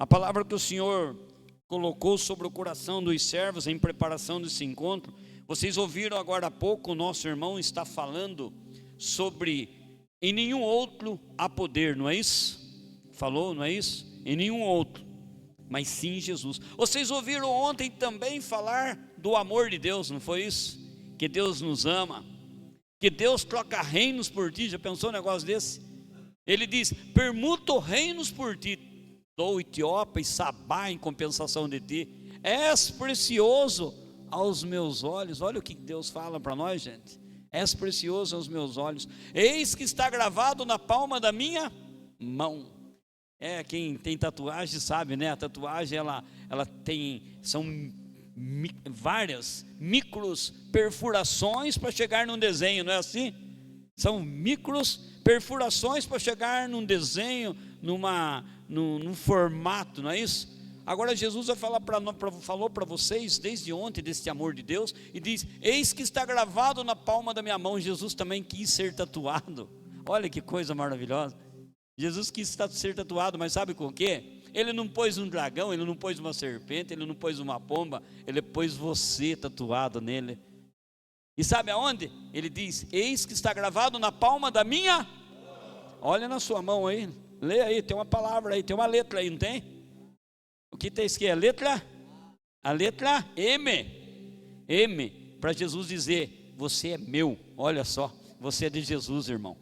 A palavra que o Senhor colocou sobre o coração dos servos em preparação desse encontro, vocês ouviram agora há pouco, o nosso irmão está falando sobre em nenhum outro há poder, não é isso? Falou, não é isso? Em nenhum outro, mas sim em Jesus. Vocês ouviram ontem também falar do amor de Deus, não foi isso? Que Deus nos ama, que Deus troca reinos por ti. Já pensou um negócio desse? Ele diz: permuto reinos por ti, dou Etiópia e Sabá em compensação de ti, és precioso aos meus olhos. Olha o que Deus fala para nós, gente: és precioso aos meus olhos, eis que está gravado na palma da minha mão. Quem tem tatuagem sabe, né? A tatuagem ela tem, são várias micros perfurações para chegar num desenho, não é assim? São micros perfurações para chegar num desenho, num formato, não é isso? Agora Jesus vai falar falou para vocês desde ontem desse amor de Deus e diz: eis que está gravado na palma da minha mão. Jesus também quis ser tatuado. Olha que coisa maravilhosa. Jesus quis ser tatuado, mas sabe com o quê? Ele não pôs um dragão, ele não pôs uma serpente, ele não pôs uma pomba, ele pôs você tatuado nele. E sabe aonde? Ele diz: eis que está gravado na palma da minha. Olha na sua mão aí, lê aí, tem uma palavra aí, tem uma letra aí, não tem? O que tem aqui? A letra M. M, para Jesus dizer: você é meu. Olha só, você é de Jesus, irmão.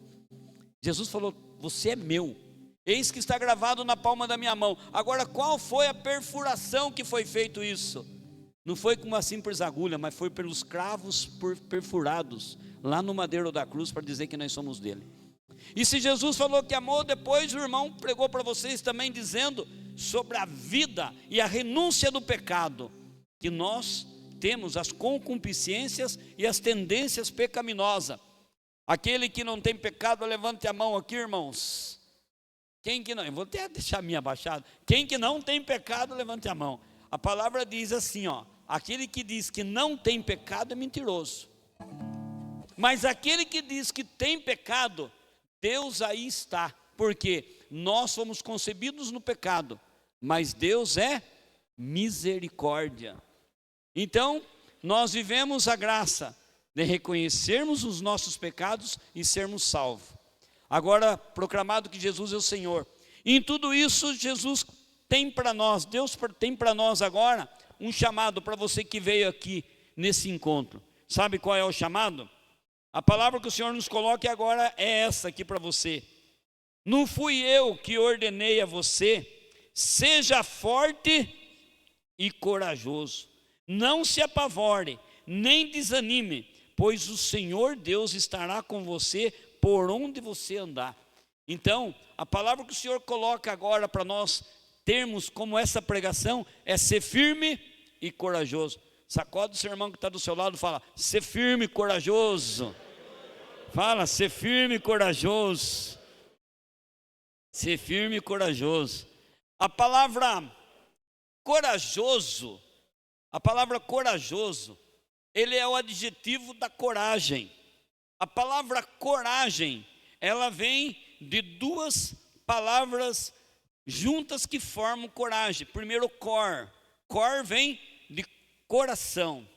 Jesus falou: você é meu, eis que está gravado na palma da minha mão. Agora, qual foi a perfuração que foi feito isso? Não foi com uma simples agulha, mas foi pelos cravos perfurados lá no madeiro da cruz, para dizer que nós somos dele. E se Jesus falou que amou, depois o irmão pregou para vocês também dizendo sobre a vida e a renúncia do pecado, que nós temos as concupiscências e as tendências pecaminosas. Aquele que não tem pecado, levante a mão aqui, irmãos. Quem que não? Eu vou até deixar a minha abaixada. Quem que não tem pecado, levante a mão. A palavra diz assim, ó: aquele que diz que não tem pecado é mentiroso. Mas aquele que diz que tem pecado, Deus aí está. Porque nós fomos concebidos no pecado, mas Deus é misericórdia. Então, nós vivemos a graça de reconhecermos os nossos pecados e sermos salvos. Agora, proclamado que Jesus é o Senhor. E em tudo isso, Jesus tem para nós, Deus tem para nós agora um chamado para você que veio aqui nesse encontro. Sabe qual é o chamado? A palavra que o Senhor nos coloca agora é essa aqui para você. Não fui eu que ordenei a você: seja forte e corajoso, não se apavore, nem desanime, pois o Senhor Deus estará com você por onde você andar. Então, a palavra que o Senhor coloca agora para nós termos como essa pregação é ser firme e corajoso. Sacode o seu irmão que está do seu lado e fala: ser firme e corajoso. Fala: ser firme e corajoso. Ser firme e corajoso. A palavra corajoso, ele é o adjetivo da coragem. A palavra coragem, ela vem de duas palavras juntas que formam coragem. Primeiro, cor vem de coração,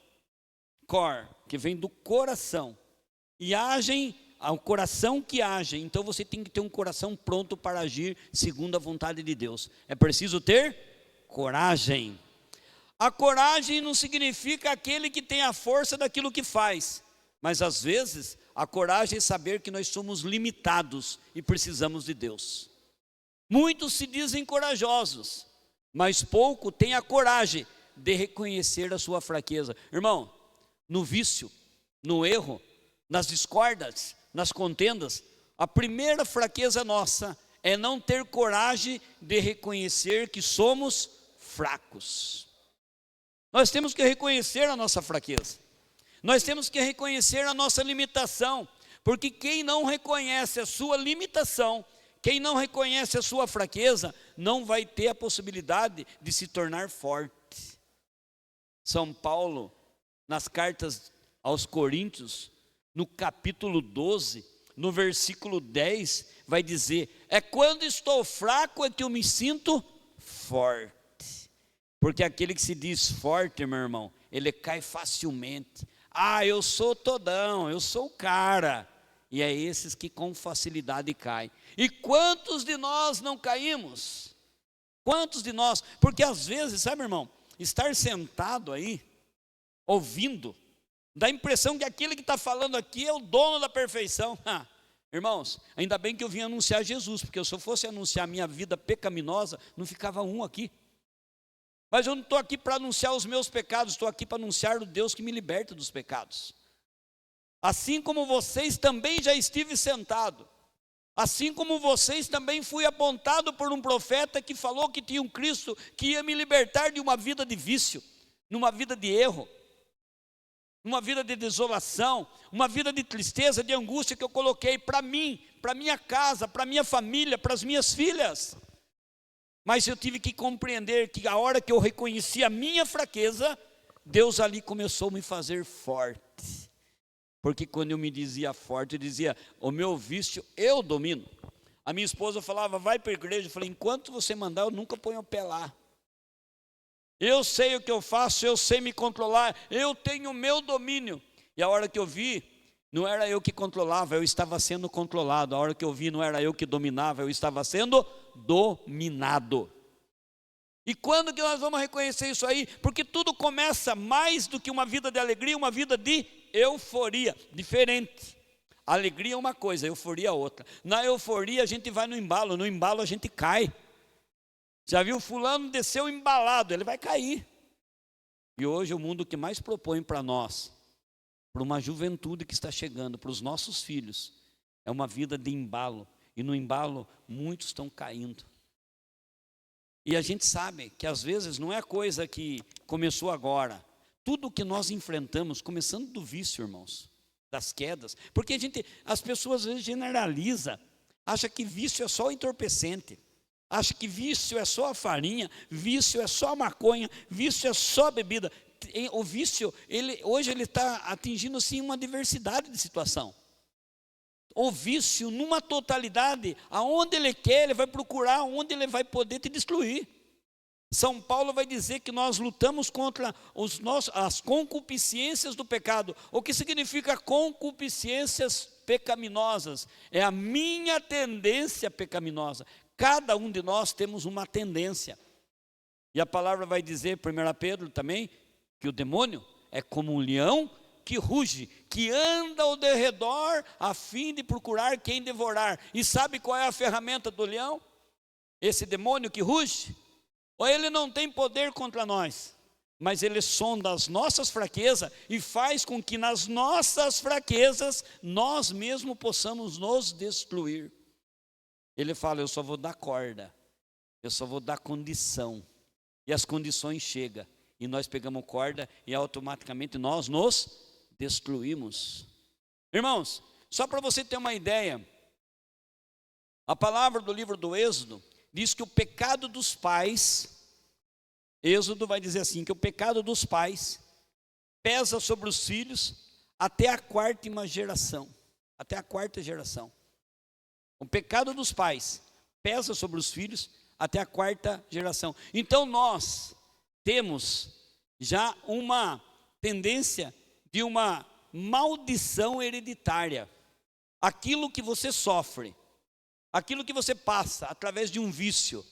que vem do coração, e agem, ao coração que age. Então você tem que ter um coração pronto para agir segundo a vontade de Deus. É preciso ter coragem. A coragem não significa aquele que tem a força daquilo que faz, mas às vezes a coragem é saber que nós somos limitados e precisamos de Deus. Muitos se dizem corajosos, mas pouco têm a coragem de reconhecer a sua fraqueza. Irmão, no vício, no erro, nas discórdias, nas contendas, a primeira fraqueza nossa é não ter coragem de reconhecer que somos fracos. Nós temos que reconhecer a nossa fraqueza. Nós temos que reconhecer a nossa limitação, porque quem não reconhece a sua limitação, quem não reconhece a sua fraqueza, não vai ter a possibilidade de se tornar forte. São Paulo, nas cartas aos Coríntios, no capítulo 12, no versículo 10, vai dizer: é quando estou fraco é que eu me sinto forte. Porque aquele que se diz forte, meu irmão, ele cai facilmente. Ah, eu sou todão, eu sou o cara. E é esses que com facilidade caem. E quantos de nós não caímos? Quantos de nós? Porque às vezes, sabe, irmão, estar sentado aí, ouvindo, dá a impressão que aquele que está falando aqui é o dono da perfeição. Irmãos, ainda bem que eu vim anunciar Jesus, porque se eu fosse anunciar a minha vida pecaminosa, não ficava um aqui. Mas eu não estou aqui para anunciar os meus pecados, estou aqui para anunciar o Deus que me liberta dos pecados. Assim como vocês também já estive sentado, assim como vocês também fui apontado por um profeta que falou que tinha um Cristo que ia me libertar de uma vida de vício, numa vida de erro, uma vida de desolação, uma vida de tristeza, de angústia que eu coloquei para mim, para minha casa, para minha família, para as minhas filhas. Mas eu tive que compreender que a hora que eu reconheci a minha fraqueza, Deus ali começou a me fazer forte. Porque quando eu me dizia forte, eu dizia, o meu vício eu domino. A minha esposa falava, vai para a igreja. Eu falei, enquanto você mandar, eu nunca ponho o pé lá. Eu sei o que eu faço, eu sei me controlar, eu tenho o meu domínio. E a hora que eu vi, não era eu que controlava, eu estava sendo controlado. A hora que eu vi, não era eu que dominava, eu estava sendo dominado. E quando que nós vamos reconhecer isso aí? Porque tudo começa mais do que uma vida de alegria, uma vida de euforia, diferente. Alegria é uma coisa, euforia é outra. Na euforia a gente vai no embalo a gente cai. Já viu, fulano desceu embalado, ele vai cair. E hoje o mundo que mais propõe para nós, para uma juventude que está chegando, para os nossos filhos, é uma vida de embalo. E no embalo muitos estão caindo. E a gente sabe que às vezes não é coisa que começou agora. Tudo que nós enfrentamos, começando do vício, irmãos, das quedas. Porque as pessoas às vezes generalizam, acham que vício é só o entorpecente. Acha que vício é só a farinha, vício é só a maconha, vício é só a bebida. O vício, hoje ele está atingindo sim uma diversidade de situação. O vício numa totalidade, aonde ele quer, ele vai procurar, onde ele vai poder te destruir. São Paulo vai dizer que nós lutamos contra as concupiscências do pecado. O que significa concupiscências pecaminosas? É a minha tendência pecaminosa. Cada um de nós temos uma tendência. E a palavra vai dizer, 1 Pedro também, que o demônio é como um leão que ruge, que anda ao derredor a fim de procurar quem devorar. E sabe qual é a ferramenta do leão? Esse demônio que ruge? Ou ele não tem poder contra nós, mas ele sonda as nossas fraquezas e faz com que nas nossas fraquezas nós mesmos possamos nos destruir. Ele fala, eu só vou dar corda, eu só vou dar condição. E as condições chegam, e nós pegamos corda e automaticamente nós nos destruímos. Irmãos, só para você ter uma ideia, a palavra do livro do Êxodo diz que o pecado dos pais, Êxodo vai dizer assim, que o pecado dos pais pesa sobre os filhos até a quarta geração. Até a quarta geração. O pecado dos pais pesa sobre os filhos até a quarta geração. Então nós temos já uma tendência de uma maldição hereditária. Aquilo que você sofre, aquilo que você passa através de um vício,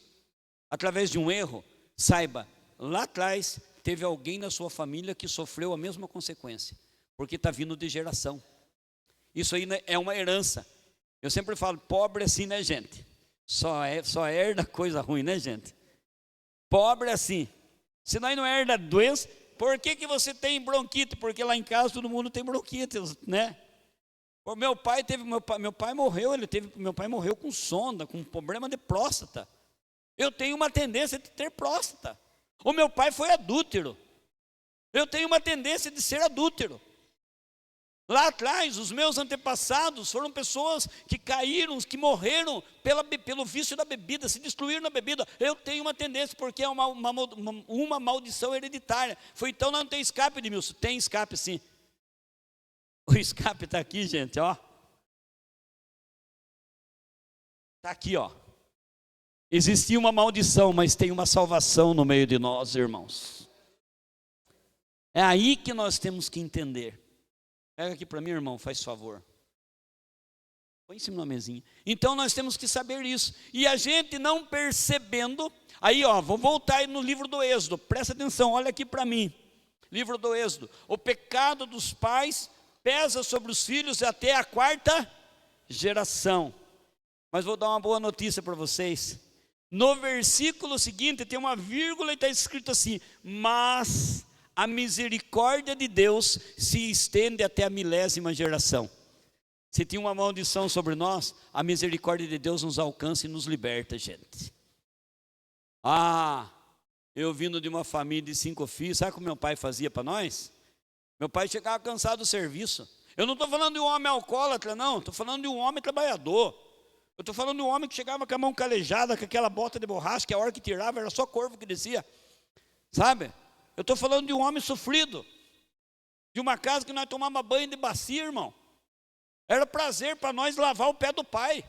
através de um erro, saiba, lá atrás teve alguém na sua família que sofreu a mesma consequência, porque está vindo de geração. Isso aí é uma herança. Eu sempre falo, pobre assim, né, gente? Só herda coisa ruim, né, gente? Pobre assim. Se nós não herda doença, por que você tem bronquite? Porque lá em casa todo mundo tem bronquite, né? Meu pai morreu, meu pai morreu com sonda, com problema de próstata. Eu tenho uma tendência de ter próstata. O meu pai foi adúltero. Eu tenho uma tendência de ser adúltero. Lá atrás, os meus antepassados foram pessoas que caíram, que morreram pelo vício da bebida, se destruíram na bebida. Eu tenho uma tendência, porque é uma maldição hereditária. Então não tem escape, Edmilson? Tem escape sim. O escape está aqui, gente, ó. Está aqui, ó. Existia uma maldição, mas tem uma salvação no meio de nós, irmãos. É aí que nós temos que entender. Pega aqui para mim, irmão, faz favor. Põe em cima da mesinha. Então nós temos que saber isso. E a gente não percebendo. Aí, vou voltar aí no livro do Êxodo. Presta atenção, olha aqui para mim. Livro do Êxodo. O pecado dos pais pesa sobre os filhos até a 4ª geração. Mas vou dar uma boa notícia para vocês. No versículo seguinte tem uma vírgula e está escrito assim: mas a misericórdia de Deus se estende até a 1000ª geração. Se tinha uma maldição sobre nós, a misericórdia de Deus nos alcança e nos liberta, gente. Eu vindo de uma família de 5 filhos, sabe o que meu pai fazia para nós? Meu pai chegava cansado do serviço. Eu não estou falando de um homem alcoólatra, não. Estou falando de um homem trabalhador. Eu estou falando de um homem que chegava com a mão calejada, com aquela bota de borracha, que a hora que tirava era só corvo que descia. Sabe? Eu estou falando de um homem sofrido. De uma casa que nós tomávamos banho de bacia, irmão. Era prazer para nós lavar o pé do pai.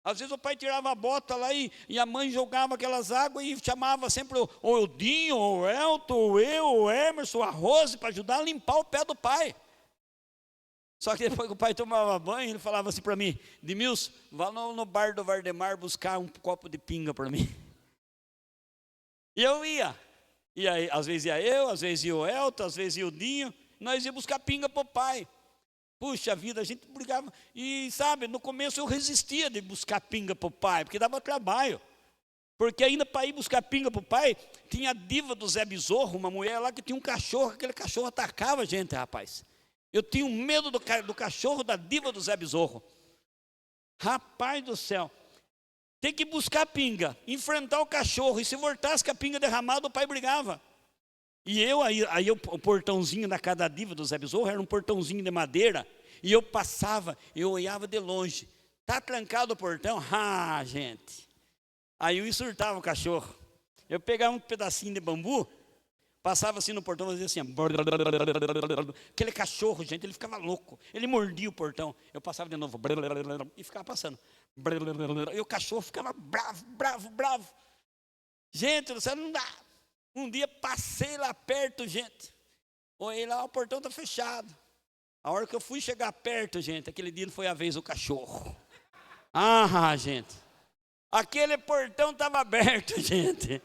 Às vezes o pai tirava a bota lá e a mãe jogava aquelas águas e chamava sempre o Eudinho, o Elton, o eu, o Emerson, a Rose, para ajudar a limpar o pé do pai. Só que depois que o pai tomava banho, ele falava assim para mim: Demilson, vá no bar do Vardemar buscar um copo de pinga para mim. E eu ia. E aí, às vezes ia eu, às vezes ia o Elton, às vezes ia o Dinho. Nós íamos buscar pinga para o pai. Puxa vida, a gente brigava. E sabe, no começo eu resistia de buscar pinga para o pai, porque dava trabalho. Porque ainda para ir buscar pinga para o pai, tinha a diva do Zé Besorro, uma mulher lá que tinha um cachorro, aquele cachorro atacava a gente, rapaz. Eu tinha um medo do cachorro da diva do Zé Besorro. Rapaz do céu. Tem que buscar pinga, enfrentar o cachorro, e se voltasse com a pinga derramada, o pai brigava. E o portãozinho da casa da diva do Zé Besorro era um portãozinho de madeira, e eu passava, eu olhava de longe. Está trancado o portão? Gente. Aí eu insultava o cachorro. Eu pegava um pedacinho de bambu, passava assim no portão, fazia assim. Aquele cachorro, gente, ele ficava louco. Ele mordia o portão. Eu passava de novo e ficava passando. E o cachorro ficava bravo. Gente, você não dá. Um dia passei lá perto, gente. Olhei lá, o portão está fechado. A hora que eu fui chegar perto, gente, aquele dia não foi a vez do cachorro. Gente. Aquele portão estava aberto, gente.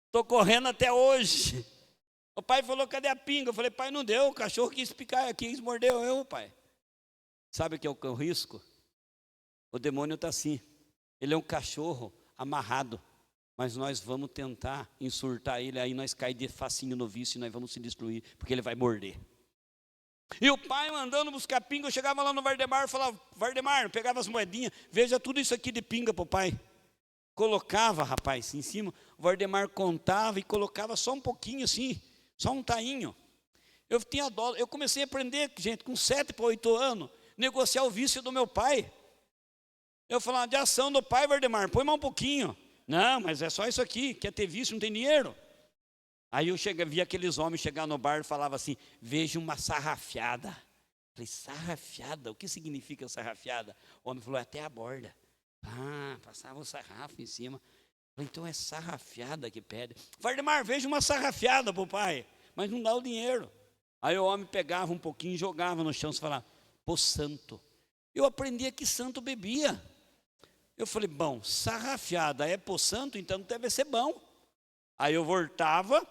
Estou correndo até hoje. O pai falou: cadê a pinga? Eu falei: pai, não deu. O cachorro quis picar, quis morder eu, pai. Sabe o que é o risco? O demônio está assim. Ele é um cachorro amarrado. Mas nós vamos tentar insultar ele, aí nós caímos de facinho no vício e nós vamos se destruir, porque ele vai morder. E o pai mandando buscar pinga, eu chegava lá no Vardemar e falava: Vardemar, pegava as moedinhas, veja tudo isso aqui de pinga para o pai. Colocava, rapaz, em cima, o Vardemar contava e colocava só um pouquinho assim, só um tainho. Eu tinha dó, eu comecei a aprender, gente, com 7 para 8 anos, negociar o vício do meu pai. Eu falava: de ação do pai, Vardemar, põe mais um pouquinho. Não, mas é só isso aqui, quer ter vício, não tem dinheiro. Aí eu via aqueles homens chegar no bar e falavam assim: veja uma sarrafiada. Falei: sarrafiada? O que significa sarrafiada? O homem falou: até a borda. Passava o sarrafo em cima. Falei: então é sarrafiada que pede. Vardemar, veja uma sarrafiada para o pai, mas não dá o dinheiro. Aí o homem pegava um pouquinho e jogava no chão e falava: pô, santo. Eu aprendia que santo bebia. Eu falei: bom, sarrafiada é por santo, então deve ser bom. Aí eu voltava,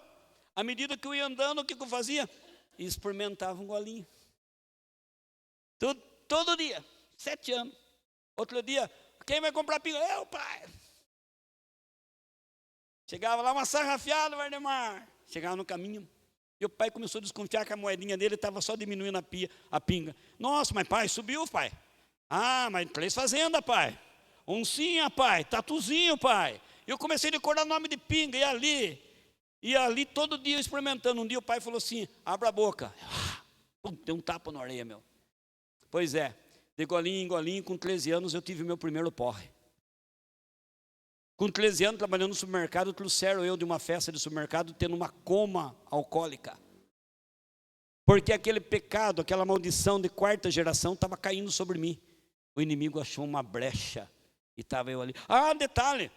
à medida que eu ia andando, o que eu fazia? Experimentava um golinho. Todo dia, 7 anos. Outro dia, quem vai comprar pinga? Eu, pai. Chegava lá, uma sarrafiada, Vardemar. Chegava no caminho, e o pai começou a desconfiar que a moedinha dele estava só diminuindo a pinga. Nossa, mas pai, subiu, pai. Mas 3 fazendas, pai. Oncinha, pai, tatuzinho, pai. Eu comecei a decorar nome de pinga, e ali todo dia experimentando. Um dia o pai falou assim: abra a boca. Deu um tapa na orelha, meu. Pois é, de golinho em golinho, com 13 anos eu tive meu primeiro porre. Com 13 anos, trabalhando no supermercado, trouxeram eu de uma festa de supermercado, tendo uma coma alcoólica. Porque aquele pecado, aquela maldição de 4ª geração estava caindo sobre mim. O inimigo achou uma brecha E estava eu ali. Ah, detalhe,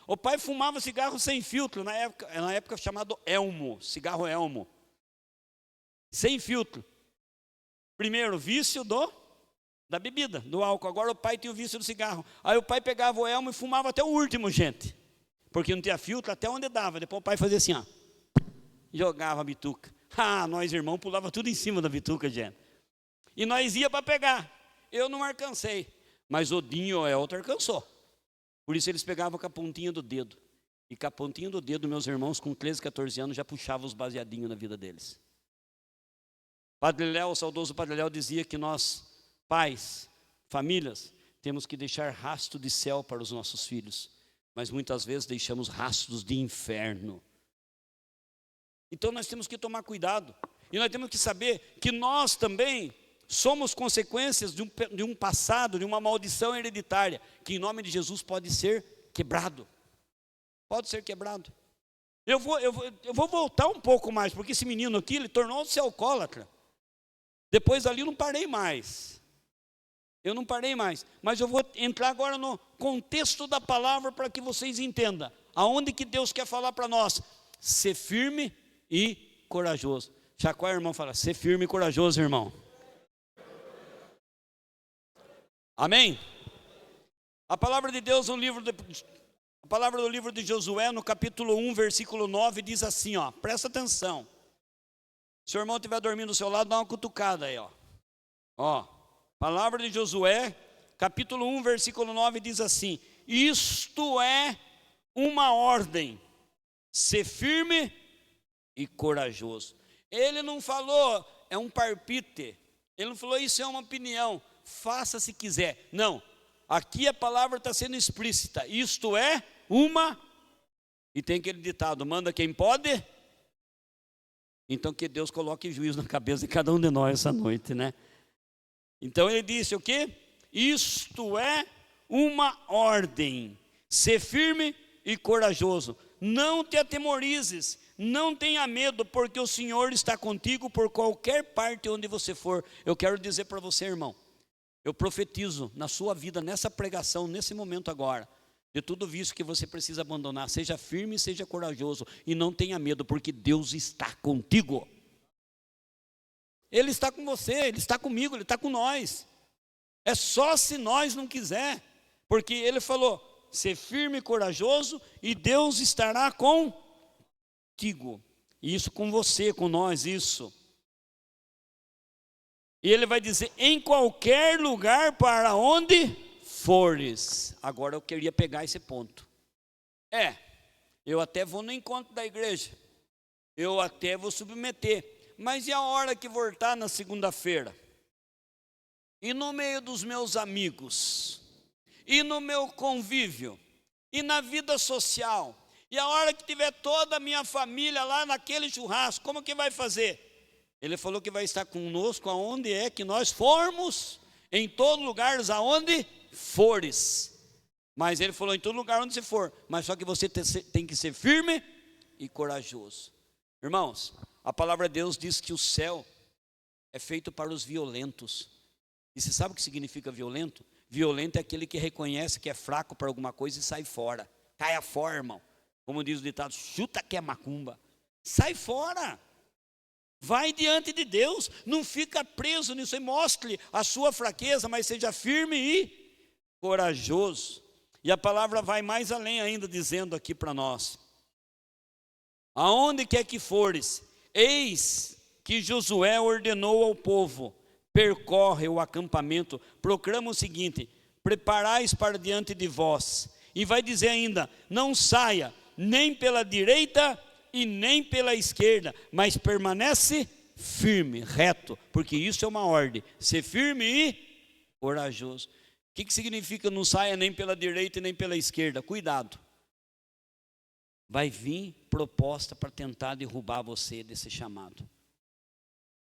o pai fumava cigarro sem filtro, na época chamado Elmo, cigarro Elmo. Sem filtro. Primeiro, vício da bebida, do álcool. Agora o pai tinha o vício do cigarro. Aí o pai pegava o Elmo e fumava até o último, gente. Porque não tinha filtro, até onde dava. Depois o pai fazia assim, ó. Jogava a bituca. Ah, nós irmãos pulava tudo em cima da bituca, gente. E nós ia para pegar. Eu não alcancei. Mas o Dinho e o Elton alcançou. Por isso eles pegavam com a pontinha do dedo. E com a pontinha do dedo, meus irmãos, com 13, 14 anos, já puxavam os baseadinhos na vida deles. Padre Léo, o saudoso Padre Léo, dizia que nós, pais, famílias, temos que deixar rastro de céu para os nossos filhos. Mas muitas vezes deixamos rastros de inferno. Então nós temos que tomar cuidado. E nós temos que saber que nós também somos consequências de um passado, de uma maldição hereditária, que em nome de Jesus pode ser quebrado. Pode ser quebrado. Eu vou voltar um pouco mais, porque esse menino aqui, ele tornou-se alcoólatra. Depois dali eu não parei mais. Mas eu vou entrar agora no contexto da palavra para que vocês entendam. Aonde que Deus quer falar para nós? Ser firme e corajoso. Chacoalha, irmão, fala, ser firme e corajoso, irmão. Amém? A palavra de Deus no a palavra do livro de Josué, no capítulo 1, versículo 9, diz assim, ó, presta atenção. Se o irmão estiver dormindo do seu lado, dá uma cutucada aí, ó. Ó, palavra de Josué, capítulo 1, versículo 9, diz assim: isto é uma ordem, ser firme e corajoso. Ele não falou, é um palpite. Ele não falou, isso é uma opinião, faça se quiser. Não, aqui a palavra está sendo explícita. Isto é uma, e tem aquele ditado, manda quem pode. Então que Deus coloque juízo na cabeça de cada um de nós essa noite, né? Então ele disse o quê? Isto é uma ordem, ser firme e corajoso. Não te atemorizes, não tenha medo, porque o Senhor está contigo por qualquer parte onde você for. Eu quero dizer para você, irmão, eu profetizo na sua vida, nessa pregação, nesse momento agora, de tudo isso que você precisa abandonar. Seja firme, seja corajoso e não tenha medo, porque Deus está contigo. Ele está com você, Ele está comigo, Ele está com nós. É só se nós não quiser, porque Ele falou, ser firme e corajoso e Deus estará contigo. Isso com você, com nós, isso. E Ele vai dizer, em qualquer lugar para onde fores. Agora eu queria pegar esse ponto. Eu até vou no encontro da igreja, eu até vou submeter, mas e a hora que voltar na segunda-feira? E no meio dos meus amigos? E no meu convívio? E na vida social? E a hora que tiver toda a minha família lá naquele churrasco, como que vai fazer? Ele falou que vai estar conosco aonde é que nós formos, em todo lugar aonde fores. Mas ele falou, em todo lugar onde você for, mas só que você tem que ser firme e corajoso. Irmãos, a palavra de Deus diz que o céu é feito para os violentos. E você sabe o que significa violento? Violento é aquele que reconhece que é fraco para alguma coisa e sai fora. Caia fora, irmão. Como diz o ditado, chuta que é macumba. Sai fora. Vai diante de Deus. Não fica preso nisso aí. Mostre a sua fraqueza, mas seja firme e corajoso. E a palavra vai mais além ainda, dizendo aqui para nós: aonde quer que fores, eis que Josué ordenou ao povo, percorre o acampamento, proclama o seguinte: preparais para diante de vós. E vai dizer ainda, não saia nem pela direita e nem pela esquerda, mas permanece firme, reto, porque isso é uma ordem, ser firme e corajoso. O que significa não saia nem pela direita e nem pela esquerda? Cuidado. Vai vir proposta para tentar derrubar você desse chamado.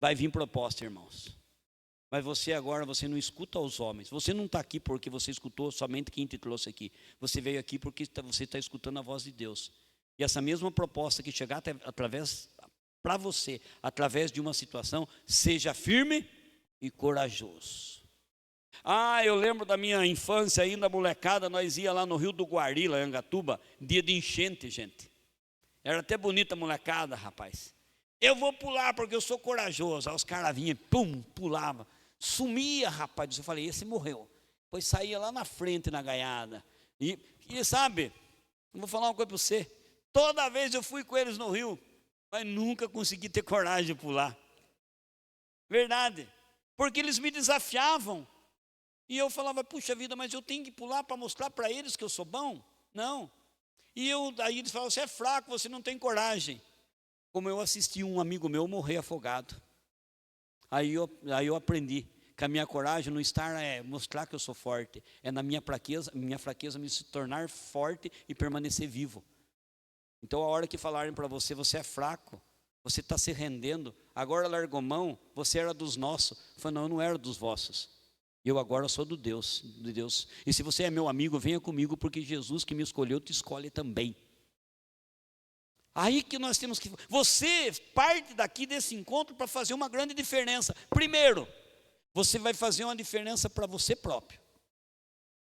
Vai vir proposta, irmãos. Mas você agora, você não escuta aos homens. Você não está aqui porque você escutou somente quem te trouxe aqui. Você veio aqui porque você está escutando a voz de Deus. E essa mesma proposta que chegar para você, através de uma situação, seja firme e corajoso. Eu lembro da minha infância ainda, molecada, nós ia lá no Rio do Guari, lá em Angatuba, dia de enchente, gente. Era até bonita a molecada, rapaz. Eu vou pular porque eu sou corajoso. Aí os caras vinham, pum, pulava. Sumia, rapaz. Eu falei, esse morreu. Depois saía lá na frente, na gaiada. E sabe, eu vou falar uma coisa para você. Toda vez eu fui com eles no rio, mas nunca consegui ter coragem de pular. Verdade. Porque eles me desafiavam. E eu falava, puxa vida, mas eu tenho que pular para mostrar para eles que eu sou bom? Não. Aí eles falavam, você é fraco, você não tem coragem. Como eu assisti um amigo meu morrer afogado. Aí eu aprendi que a minha coragem não está mostrar que eu sou forte. É na minha fraqueza me se tornar forte e permanecer vivo. Então a hora que falarem para você, você é fraco, você está se rendendo, agora largou mão, você era dos nossos. Eu falei, não, eu não era dos vossos. Eu agora sou de Deus. E se você é meu amigo, venha comigo, porque Jesus que me escolheu, te escolhe também. Aí que nós temos que... Você parte daqui desse encontro para fazer uma grande diferença. Primeiro, você vai fazer uma diferença para você próprio.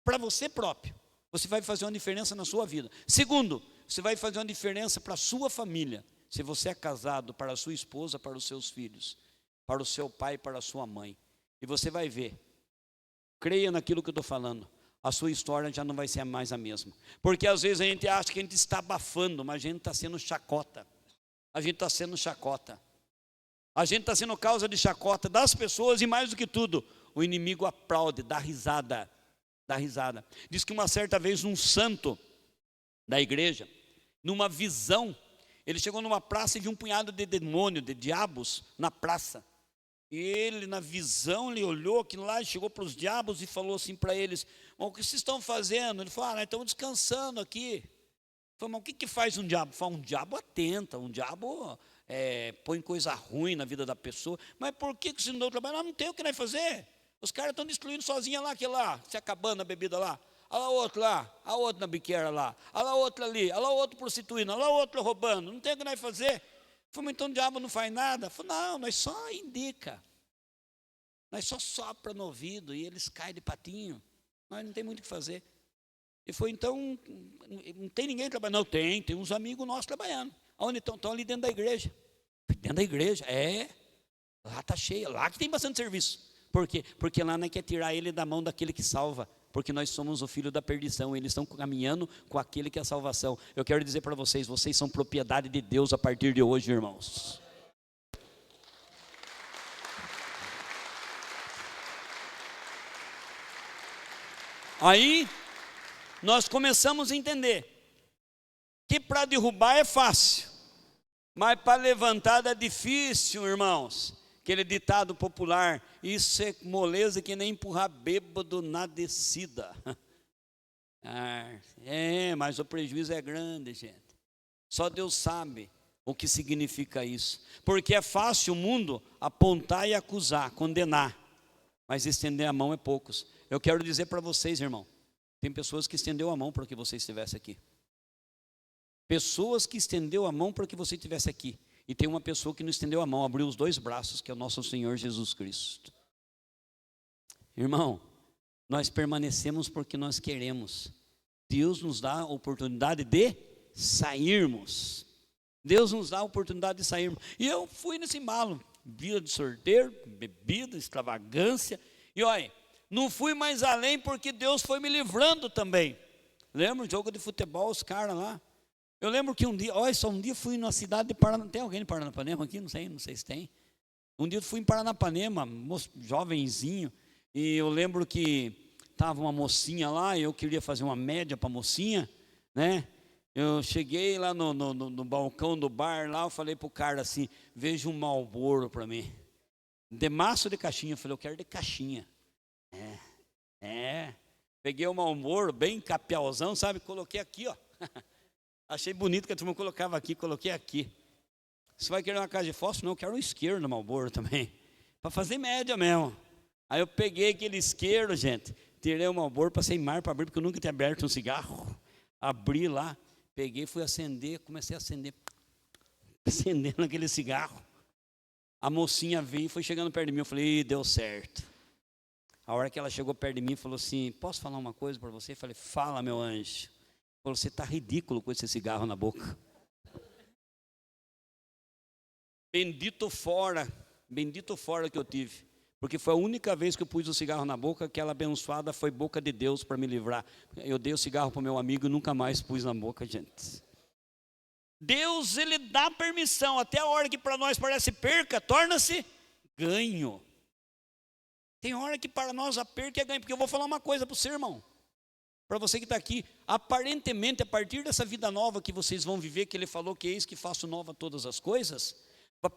Para você próprio. Você vai fazer uma diferença na sua vida. Segundo, você vai fazer uma diferença para a sua família. Se você é casado, para a sua esposa, para os seus filhos, para o seu pai, para a sua mãe. E você vai ver. Creia naquilo que eu estou falando. A sua história já não vai ser mais a mesma. Porque às vezes a gente acha que a gente está abafando, mas a gente está sendo chacota. A gente está sendo chacota. A gente está sendo causa de chacota das pessoas e mais do que tudo, o inimigo aplaude, dá risada. Dá risada. Diz que uma certa vez um santo da igreja, numa visão, ele chegou numa praça e viu um punhado de demônios, de diabos na praça. E ele, na visão, ele olhou aquilo lá, chegou para os diabos e falou assim para eles, o que vocês estão fazendo? Ele falou, nós estamos descansando aqui. Ele falou, mas o que faz um diabo? Ele falou, um diabo atenta, um diabo põe coisa ruim na vida da pessoa. Mas por que você não deu trabalho? Nós não tem o que nós fazer. Os caras estão destruindo sozinhos lá, aquele lá, se acabando a bebida lá. Olha lá outro lá, a outro na biqueira lá, olha lá outro ali, olha lá outro prostituindo, olha lá outro roubando, não tem o que nós fazer. Falei, então o diabo não faz nada? Falei, não, nós só indica. Nós só sopra no ouvido e eles caem de patinho. Nós não tem muito o que fazer. E foi então, não tem ninguém trabalhando. Não, tem uns amigos nossos trabalhando. Onde estão? Estão ali dentro da igreja. Dentro da igreja, lá está cheio, lá que tem bastante serviço. Por quê? Porque lá não quer tirar ele da mão daquele que salva. Porque nós somos o filho da perdição, eles estão caminhando com aquele que é a salvação. Eu quero dizer para vocês, vocês são propriedade de Deus a partir de hoje, irmãos. Aí, nós começamos a entender que para derrubar é fácil, mas para levantar é difícil, irmãos. Aquele ditado popular, isso é moleza que nem empurrar bêbado na descida. Mas o prejuízo é grande, gente. Só Deus sabe o que significa isso. Porque é fácil o mundo apontar e acusar, condenar. Mas estender a mão é poucos. Eu quero dizer para vocês, irmão, tem pessoas que estendeu a mão para que você estivesse aqui. Pessoas que estendeu a mão para que você estivesse aqui. E tem uma pessoa que não estendeu a mão, abriu os dois braços, que é o nosso Senhor Jesus Cristo. Irmão, nós permanecemos porque nós queremos. Deus nos dá a oportunidade de sairmos. Deus nos dá a oportunidade de sairmos. E eu fui nesse embalo, vida de sorteiro, bebida, extravagância. E olha, não fui mais além porque Deus foi me livrando também. Lembra o jogo de futebol, os caras lá? Eu lembro que um dia, só um dia fui na cidade de Paranapanema. Tem alguém de Paranapanema aqui? Não sei se tem. Um dia eu fui em Paranapanema, jovenzinho, e eu lembro que estava uma mocinha lá, e eu queria fazer uma média para a mocinha, né? Eu cheguei lá no balcão do bar, lá eu falei para o cara assim, veja um Marlboro para mim. De maço de caixinha, eu falei, eu quero de caixinha. Peguei o Marlboro, bem capiauzão, sabe? Coloquei aqui, ó. Achei bonito que a turma colocava aqui, coloquei aqui. Você vai querer uma casa de fósforo? Não, eu quero um isqueiro no Marlboro também. Para fazer média mesmo. Aí eu peguei aquele isqueiro, gente. Tirei o Marlboro, passei mar para abrir, porque eu nunca tinha aberto um cigarro. Abri lá, peguei, fui acender, comecei a acender. Acendendo aquele cigarro. A mocinha veio e foi chegando perto de mim. Eu falei, deu certo. A hora que ela chegou perto de mim, falou assim, posso falar uma coisa para você? Eu falei, fala, meu anjo. Falou, você está ridículo com esse cigarro na boca. Bendito fora que eu tive. Porque foi a única vez que eu pus o cigarro na boca, aquela abençoada foi boca de Deus para me livrar. Eu dei o cigarro para o meu amigo e nunca mais pus na boca, gente. Deus, Ele dá permissão, até a hora que para nós parece perca, torna-se ganho. Tem hora que para nós a perca é ganho, porque eu vou falar uma coisa para o seu irmão, para você que está aqui, aparentemente a partir dessa vida nova que vocês vão viver, que Ele falou que eis que faço nova todas as coisas,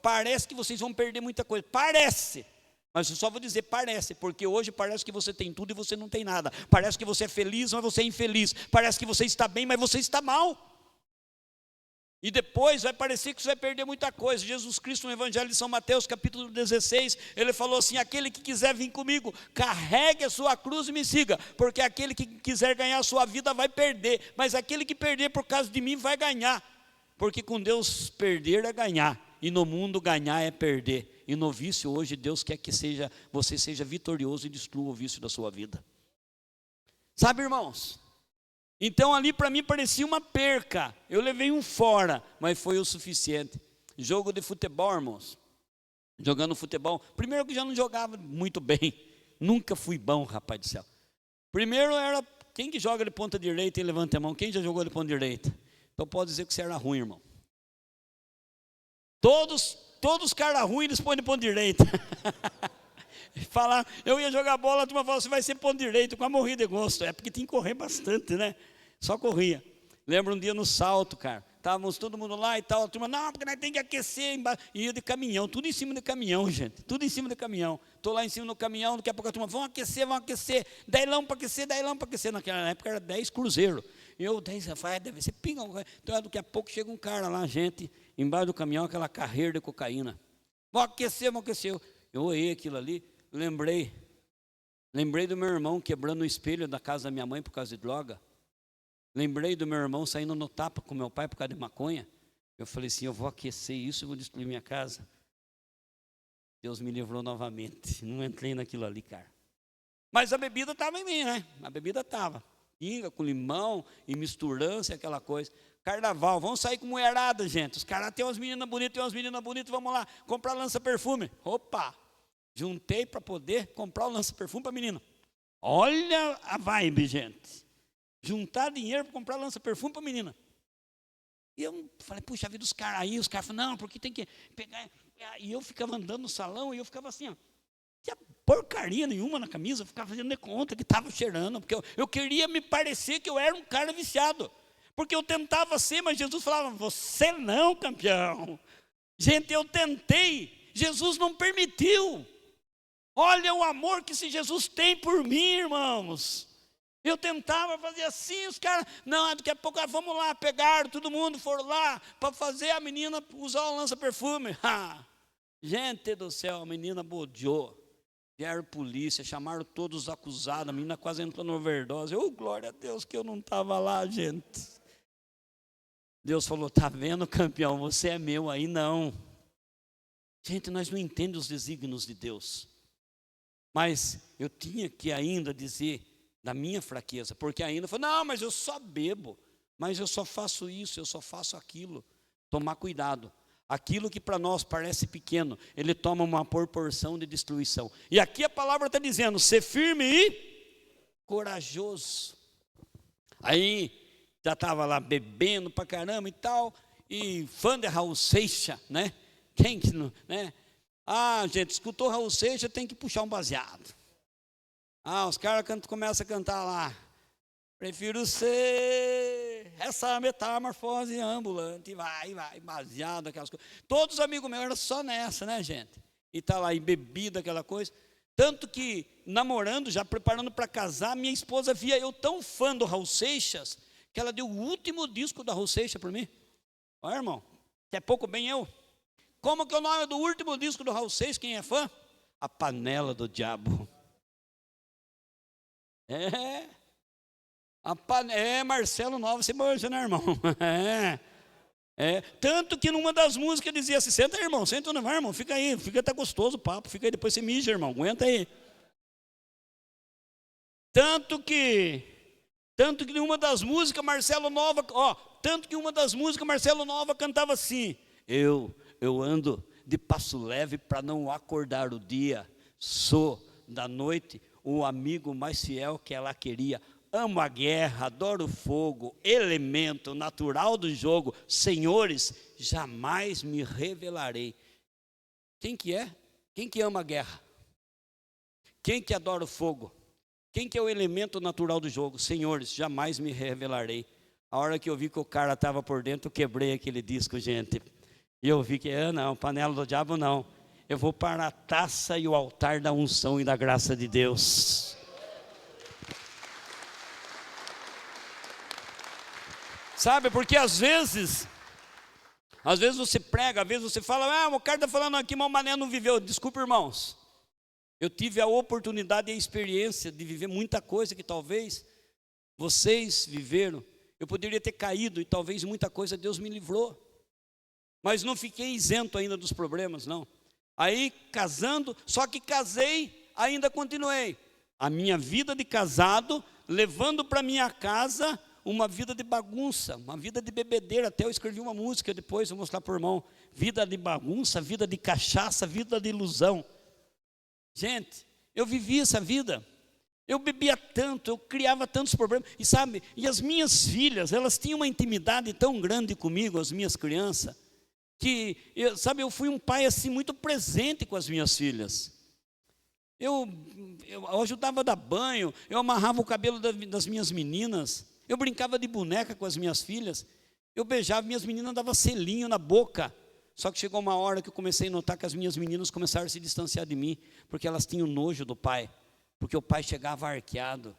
parece que vocês vão perder muita coisa, parece, mas eu só vou dizer parece, porque hoje parece que você tem tudo e você não tem nada, parece que você é feliz, mas você é infeliz, parece que você está bem, mas você está mal. E depois vai parecer que você vai perder muita coisa. Jesus Cristo no Evangelho de São Mateus, capítulo 16, ele falou assim, aquele que quiser vir comigo, carregue a sua cruz e me siga, porque aquele que quiser ganhar a sua vida vai perder, mas aquele que perder por causa de mim vai ganhar, porque com Deus perder é ganhar, e no mundo ganhar é perder, e no vício hoje Deus quer que você seja vitorioso e destrua o vício da sua vida. Sabe, irmãos? Então ali para mim parecia uma perca, eu levei um fora, mas foi o suficiente. Jogo de futebol, irmãos, jogando futebol, primeiro que já não jogava muito bem, nunca fui bom, rapaz do céu. Primeiro era, quem que joga de ponta direita e levanta a mão, quem já jogou de ponta direita? Então pode dizer que você era ruim, irmão. Todos caras ruins eles põem de ponta direita. Falar, eu ia jogar bola, a turma falou, você vai ser ponto direito, com a morrida de gosto, é porque tinha que correr bastante, né? Só corria. Lembro um dia no salto, cara, estávamos todo mundo lá e tal, a turma, não, porque nós temos que aquecer, e ia de caminhão, tudo em cima de caminhão, gente, tudo em cima de caminhão. Estou lá em cima do caminhão, daqui a pouco a turma, vamos aquecer, 10 lãmpas para aquecer, naquela época era 10 cruzeiros. Eu, 10, deve ser pinga, então daqui a pouco chega um cara lá, gente, embaixo do caminhão, aquela carreira de cocaína. Vamos aquecer. Eu olhei aquilo ali, lembrei do meu irmão quebrando o espelho da casa da minha mãe por causa de droga. Lembrei do meu irmão saindo no tapa com meu pai por causa de maconha. Eu falei assim, eu vou aquecer isso e vou destruir minha casa. Deus me livrou novamente. Não entrei naquilo ali, cara. Mas a bebida estava em mim, né? A bebida estava. Pinga com limão e misturança, aquela coisa. Carnaval, vamos sair com mulherada, gente. Os caras têm umas meninas bonitas, vamos lá, comprar lança-perfume. Opa! Juntei para poder comprar o lança-perfume para a menina. Olha a vibe, gente. Juntar dinheiro para comprar lança-perfume para a menina. E eu falei, puxa vida, os caras aí, os caras falaram, não, porque tem que pegar. E eu ficava andando no salão e eu ficava assim, ó. Tinha porcaria nenhuma na camisa, eu ficava fazendo de conta que estava cheirando, porque eu queria me parecer que eu era um cara viciado. Porque eu tentava ser, mas Jesus falava, você não, campeão. Gente, eu tentei, Jesus não permitiu. Olha o amor que esse Jesus tem por mim, irmãos. Eu tentava fazer assim, os caras, não, daqui a pouco, vamos lá, pegaram, todo mundo foram lá, para fazer a menina usar o lança-perfume. Gente do céu, a menina bodeou, vieram polícia, chamaram todos os acusados, a menina quase entrou na overdose. Glória a Deus que eu não estava lá, gente. Deus falou, tá vendo, campeão, você é meu, aí não. Gente, nós não entendemos os desígnios de Deus. Mas eu tinha que ainda dizer da minha fraqueza, porque ainda falou, não, mas eu só bebo, mas eu só faço isso, eu só faço aquilo. Tomar cuidado, aquilo que para nós parece pequeno, ele toma uma proporção de destruição. E aqui a palavra está dizendo, ser firme e corajoso. Aí já estava lá bebendo pra caramba e tal, e fã de Raul Seixas, né? Quem que não, né? Gente, escutou Raul Seixas, tem que puxar um baseado. Os caras começam a cantar lá. Prefiro ser essa metamorfose ambulante, vai, baseado, aquelas coisas. Todos os amigos meus eram só nessa, né, gente? E tá lá, e bebida, aquela coisa. Tanto que, namorando, já preparando para casar, minha esposa via eu tão fã do Raul Seixas, que ela deu o último disco da Raul Seixas para mim. Olha, irmão, que é pouco bem eu. Como que é o nome do último disco do Raul Seixas, quem é fã? A Panela do Diabo. Marcelo Nova, você manja, né, irmão? Tanto que numa das músicas dizia assim, senta aí, irmão, senta, não vai, irmão, fica aí, fica até gostoso o papo, fica aí, depois você mija, irmão, aguenta aí. Tanto que uma das músicas Marcelo Nova, cantava assim: eu ando de passo leve para não acordar o dia, sou da noite o amigo mais fiel que ela queria, amo a guerra, adoro o fogo, elemento natural do jogo, senhores, jamais me revelarei. Quem que é? Quem que ama a guerra? Quem que adora o fogo? Quem que é o elemento natural do jogo? Senhores, jamais me revelarei. A hora que eu vi que o cara estava por dentro, eu quebrei aquele disco, gente. E eu vi que, não, panela do diabo não. Eu vou para a taça e o altar da unção e da graça de Deus. Sabe, porque às vezes você prega, às vezes você fala, o cara está falando aqui, mas o mané não viveu. Desculpa, irmãos. Eu tive a oportunidade e a experiência de viver muita coisa que talvez vocês viveram. Eu poderia ter caído e talvez muita coisa Deus me livrou. Mas não fiquei isento ainda dos problemas, não. Aí casando, só que casei, ainda continuei. A minha vida de casado, levando para minha casa uma vida de bagunça, uma vida de bebedeira. Até eu escrevi uma música depois, vou mostrar para o irmão. Vida de bagunça, vida de cachaça, vida de ilusão. Gente, eu vivi essa vida, eu bebia tanto, eu criava tantos problemas, e sabe, e as minhas filhas, elas tinham uma intimidade tão grande comigo, as minhas crianças, que, eu fui um pai assim, muito presente com as minhas filhas. Eu ajudava a dar banho, eu amarrava o cabelo das minhas meninas, eu brincava de boneca com as minhas filhas, eu beijava, minhas meninas davam selinho na boca. Só que chegou uma hora que eu comecei a notar que as minhas meninas começaram a se distanciar de mim, porque elas tinham nojo do pai, porque o pai chegava arqueado,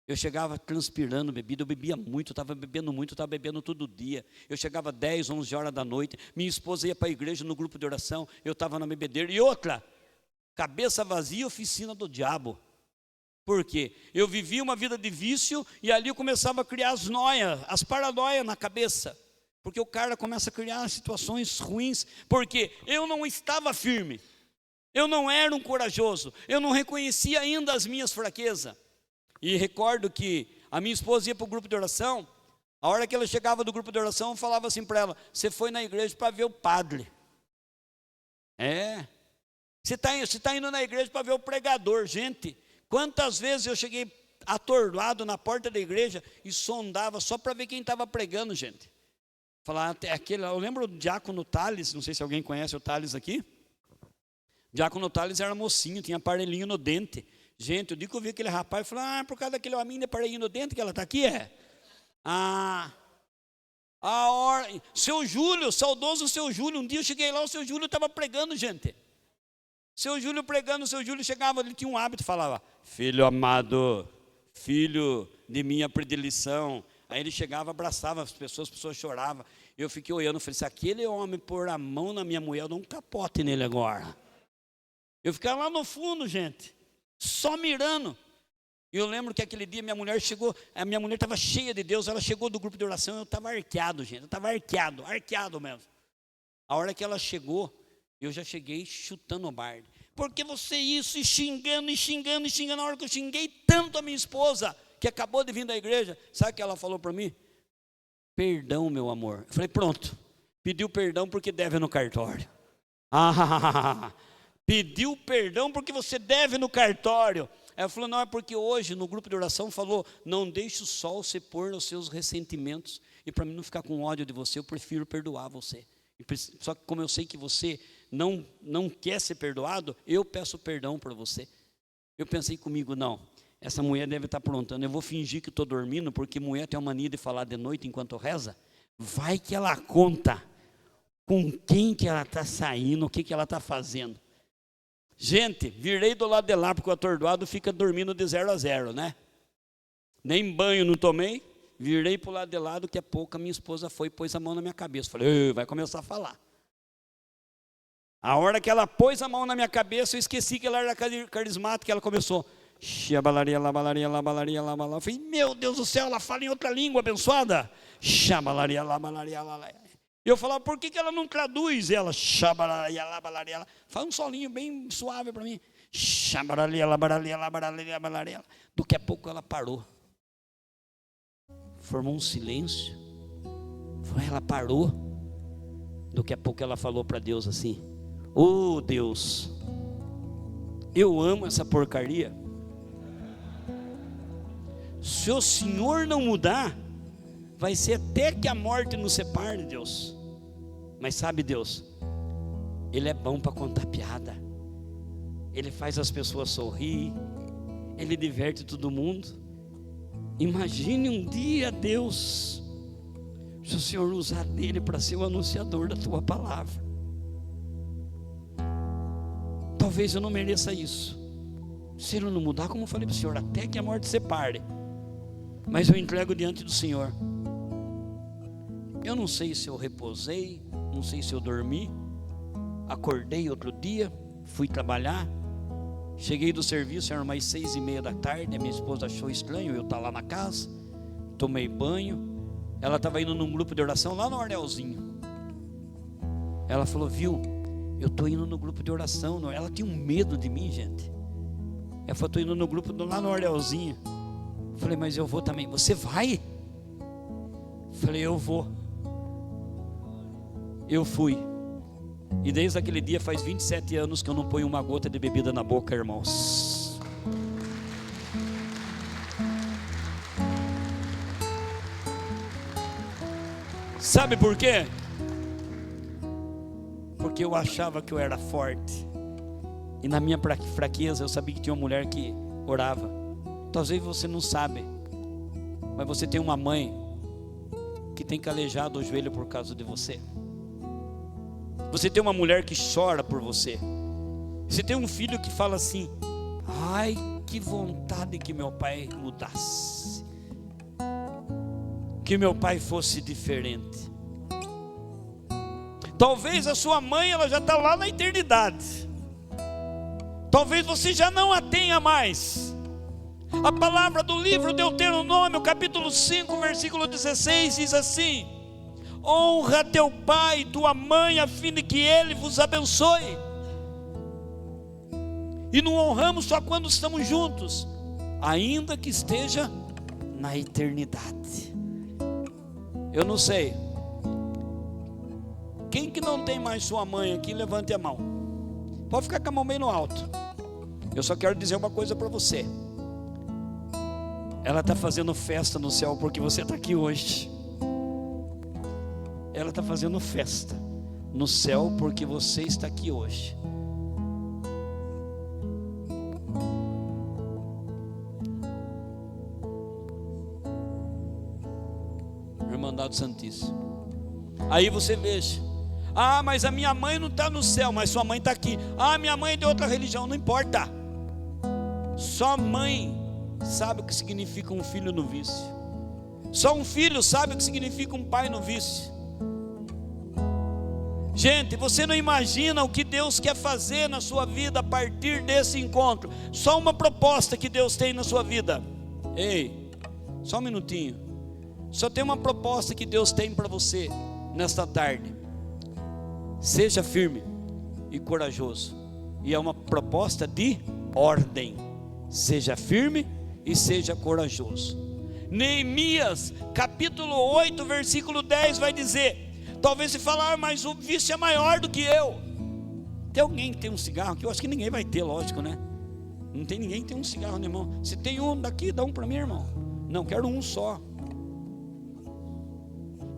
eu chegava transpirando bebida, eu bebia muito, estava bebendo todo dia, eu chegava 10, 11 horas da noite, minha esposa ia para a igreja no grupo de oração, eu estava na bebedeira, e outra, cabeça vazia, oficina do diabo. Por quê? Eu vivia uma vida de vício, e ali eu começava a criar as noias, as paranoias na cabeça, porque o cara começa a criar situações ruins, porque eu não estava firme, eu não era um corajoso, eu não reconhecia ainda as minhas fraquezas. E recordo que a minha esposa ia para o grupo de oração, a hora que ela chegava do grupo de oração, eu falava assim para ela: você foi na igreja para ver o padre. Você está indo na igreja para ver o pregador. Gente, quantas vezes eu cheguei atordoado na porta da igreja e sondava só para ver quem estava pregando, gente. Falar, eu lembro do diácono Thales, não sei se alguém conhece o Thales aqui. O diácono Thales era mocinho, tinha aparelhinho no dente. Gente, o dia que eu vi aquele rapaz, eu falei, por causa daquele homem de aparelhinho no dente que ela está aqui, Seu Júlio, saudoso seu Júlio, um dia eu cheguei lá, o seu Júlio estava pregando, gente. Seu Júlio pregando, o seu Júlio chegava, ele tinha um hábito, falava, filho amado, filho de minha predileção. Aí ele chegava, abraçava as pessoas choravam. Eu fiquei olhando, falei, se aquele homem pôr a mão na minha mulher, eu dou um capote nele agora. Eu ficava lá no fundo, gente, só mirando. E eu lembro que aquele dia minha mulher chegou, a minha mulher estava cheia de Deus, ela chegou do grupo de oração, eu estava arqueado, gente, eu estava arqueado mesmo. A hora que ela chegou, eu já cheguei chutando o bardo. Porque você isso, e xingando, a hora que eu xinguei tanto a minha esposa, que acabou de vir da igreja, sabe o que ela falou para mim? Perdão, meu amor. Eu falei, pronto, pediu perdão porque deve no cartório. Pediu perdão porque você deve no cartório. Ela falou, não, é porque hoje no grupo de oração falou, não deixe o sol se pôr nos seus ressentimentos, e para mim não ficar com ódio de você, eu prefiro perdoar você. Só que como eu sei que você não quer ser perdoado, eu peço perdão por você. Eu pensei comigo, não, essa mulher deve estar aprontando, eu vou fingir que estou dormindo, porque mulher tem uma mania de falar de noite enquanto reza, vai que ela conta com quem que ela está saindo, o que ela está fazendo. Gente, virei do lado de lá, porque o atordoado fica dormindo de 0 a 0, né? Nem banho não tomei, virei para o lado de lá, daqui a pouco a minha esposa foi e pôs a mão na minha cabeça. Falei, vai começar a falar. A hora que ela pôs a mão na minha cabeça, eu esqueci que ela era carismática, ela começou, xabalaria, labalaria, labalaria, labalaria. Eu falei, meu Deus do céu, ela fala em outra língua abençoada. Xabalaria, labalaria, labalaria. E eu falava, por que ela não traduz ela? Xabalaria, labalaria. Faz um solinho bem suave para mim. Daqui a pouco ela parou. Formou um silêncio. Ela parou. Daqui a pouco ela falou para Deus assim: "Oh Deus, eu amo essa porcaria. Se o Senhor não mudar, vai ser até que a morte nos separe, Deus. Mas sabe, Deus, Ele é bom para contar piada. Ele faz as pessoas sorrir. Ele diverte todo mundo. Imagine um dia, Deus, se o Senhor usar dele para ser o anunciador da tua palavra. Talvez eu não mereça isso. Se Ele não mudar, como eu falei para o Senhor, até que a morte separe. Mas eu entrego diante do Senhor. Eu não sei se eu repousei, não sei se eu dormi. Acordei outro dia, fui trabalhar. Cheguei do serviço, eram mais 6:30 da tarde. A minha esposa achou estranho eu estar lá na casa. Tomei banho. Ela estava indo num grupo de oração lá no Arnelzinho. Ela falou: "Viu, eu estou indo no grupo de oração." Ela tinha um medo de mim, gente. Ela falou: "Estou indo no grupo lá no Arnelzinho." Falei: "Mas eu vou também." "Você vai?" Falei: "Eu vou." Eu fui. E desde aquele dia faz 27 anos que eu não ponho uma gota de bebida na boca, irmãos. Sabe por quê? Porque eu achava que eu era forte. E na minha fraqueza eu sabia que tinha uma mulher que orava. Talvez você não sabe, mas você tem uma mãe que tem calejado o joelho por causa de você. Você tem uma mulher que chora por você. Você tem um filho que fala assim: "Ai, que vontade que meu pai mudasse, que meu pai fosse diferente." Talvez a sua mãe, ela já está lá na eternidade. Talvez você já não a tenha mais. A palavra do livro Deuteronômio, capítulo 5, versículo 16, diz assim: "Honra teu pai e tua mãe, a fim de que ele vos abençoe." E não honramos só quando estamos juntos, ainda que esteja na eternidade. Eu não sei, quem que não tem mais sua mãe aqui, levante a mão. Pode ficar com a mão bem no alto. Eu só quero dizer uma coisa para você: ela está fazendo festa no céu porque você está aqui hoje. Ela está fazendo festa no céu porque você está aqui hoje. Irmandade Santíssima. Aí você veja: "Ah, mas a minha mãe não está no céu, mas sua mãe está aqui." "Ah, minha mãe é de outra religião." Não importa. Só mãe sabe o que significa um filho no vício. Só um filho sabe o que significa um pai no vício. Gente, você não imagina o que Deus quer fazer na sua vida a partir desse encontro. Só uma proposta que Deus tem na sua vida. Ei, só um minutinho. Só tem uma proposta que Deus tem para você nesta tarde. Seja firme e corajoso. E é uma proposta de ordem. Seja firme e seja corajoso. Neemias capítulo 8 versículo 10 vai dizer: talvez você fale: "Ah, mas o vício é maior do que eu." Tem alguém que tem um cigarro aqui? Eu acho que ninguém vai ter, lógico, né? Não tem ninguém que tem um cigarro, né, irmão? Se tem um daqui, dá um para mim, irmão. Não, quero um só.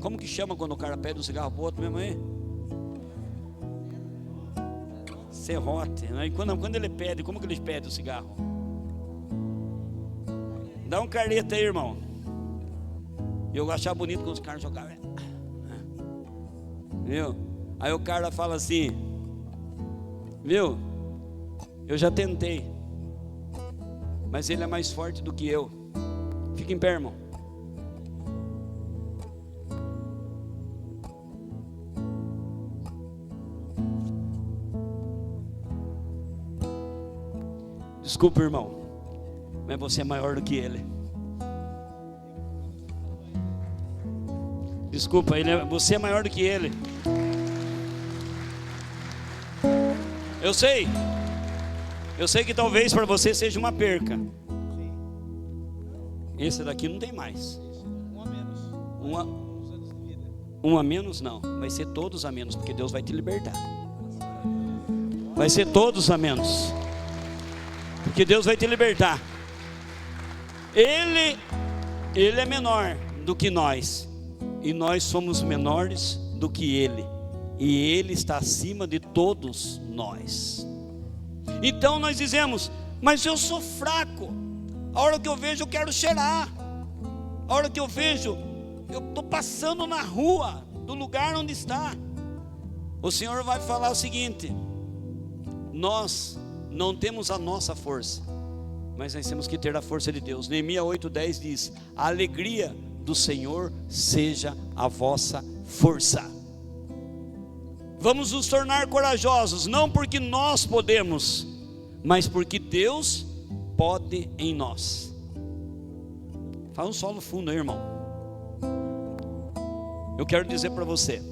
Como que chama quando o cara pede um cigarro pro outro mesmo aí? Serrote, né? E quando ele pede, como que ele pede o cigarro? Dá um careta aí, irmão. Eu achava bonito quando os caras jogavam. Viu? Aí o cara fala assim: "Viu? Eu já tentei, mas ele é mais forte do que eu." Fica em pé, irmão. Desculpa, irmão, mas você é maior do que ele. Desculpa, você é maior do que ele. Eu sei. Eu sei que talvez para você seja uma perca. Esse daqui não tem mais. Um a menos não. Vai ser todos a menos, porque Deus vai te libertar. Vai ser todos a menos, porque Deus vai te libertar. Ele é menor do que nós, e nós somos menores do que Ele, e Ele está acima de todos nós. Então nós dizemos: mas eu sou fraco. A hora que eu vejo eu quero cheirar. A hora que eu vejo, eu estou passando na rua do lugar onde está. O Senhor vai falar o seguinte: nós não temos a nossa força, mas nós temos que ter a força de Deus. Neemias 8:10 diz: a alegria do Senhor seja a vossa força. Vamos nos tornar corajosos, não porque nós podemos, mas porque Deus pode em nós. Faz um solo fundo aí, irmão. Eu quero dizer para você,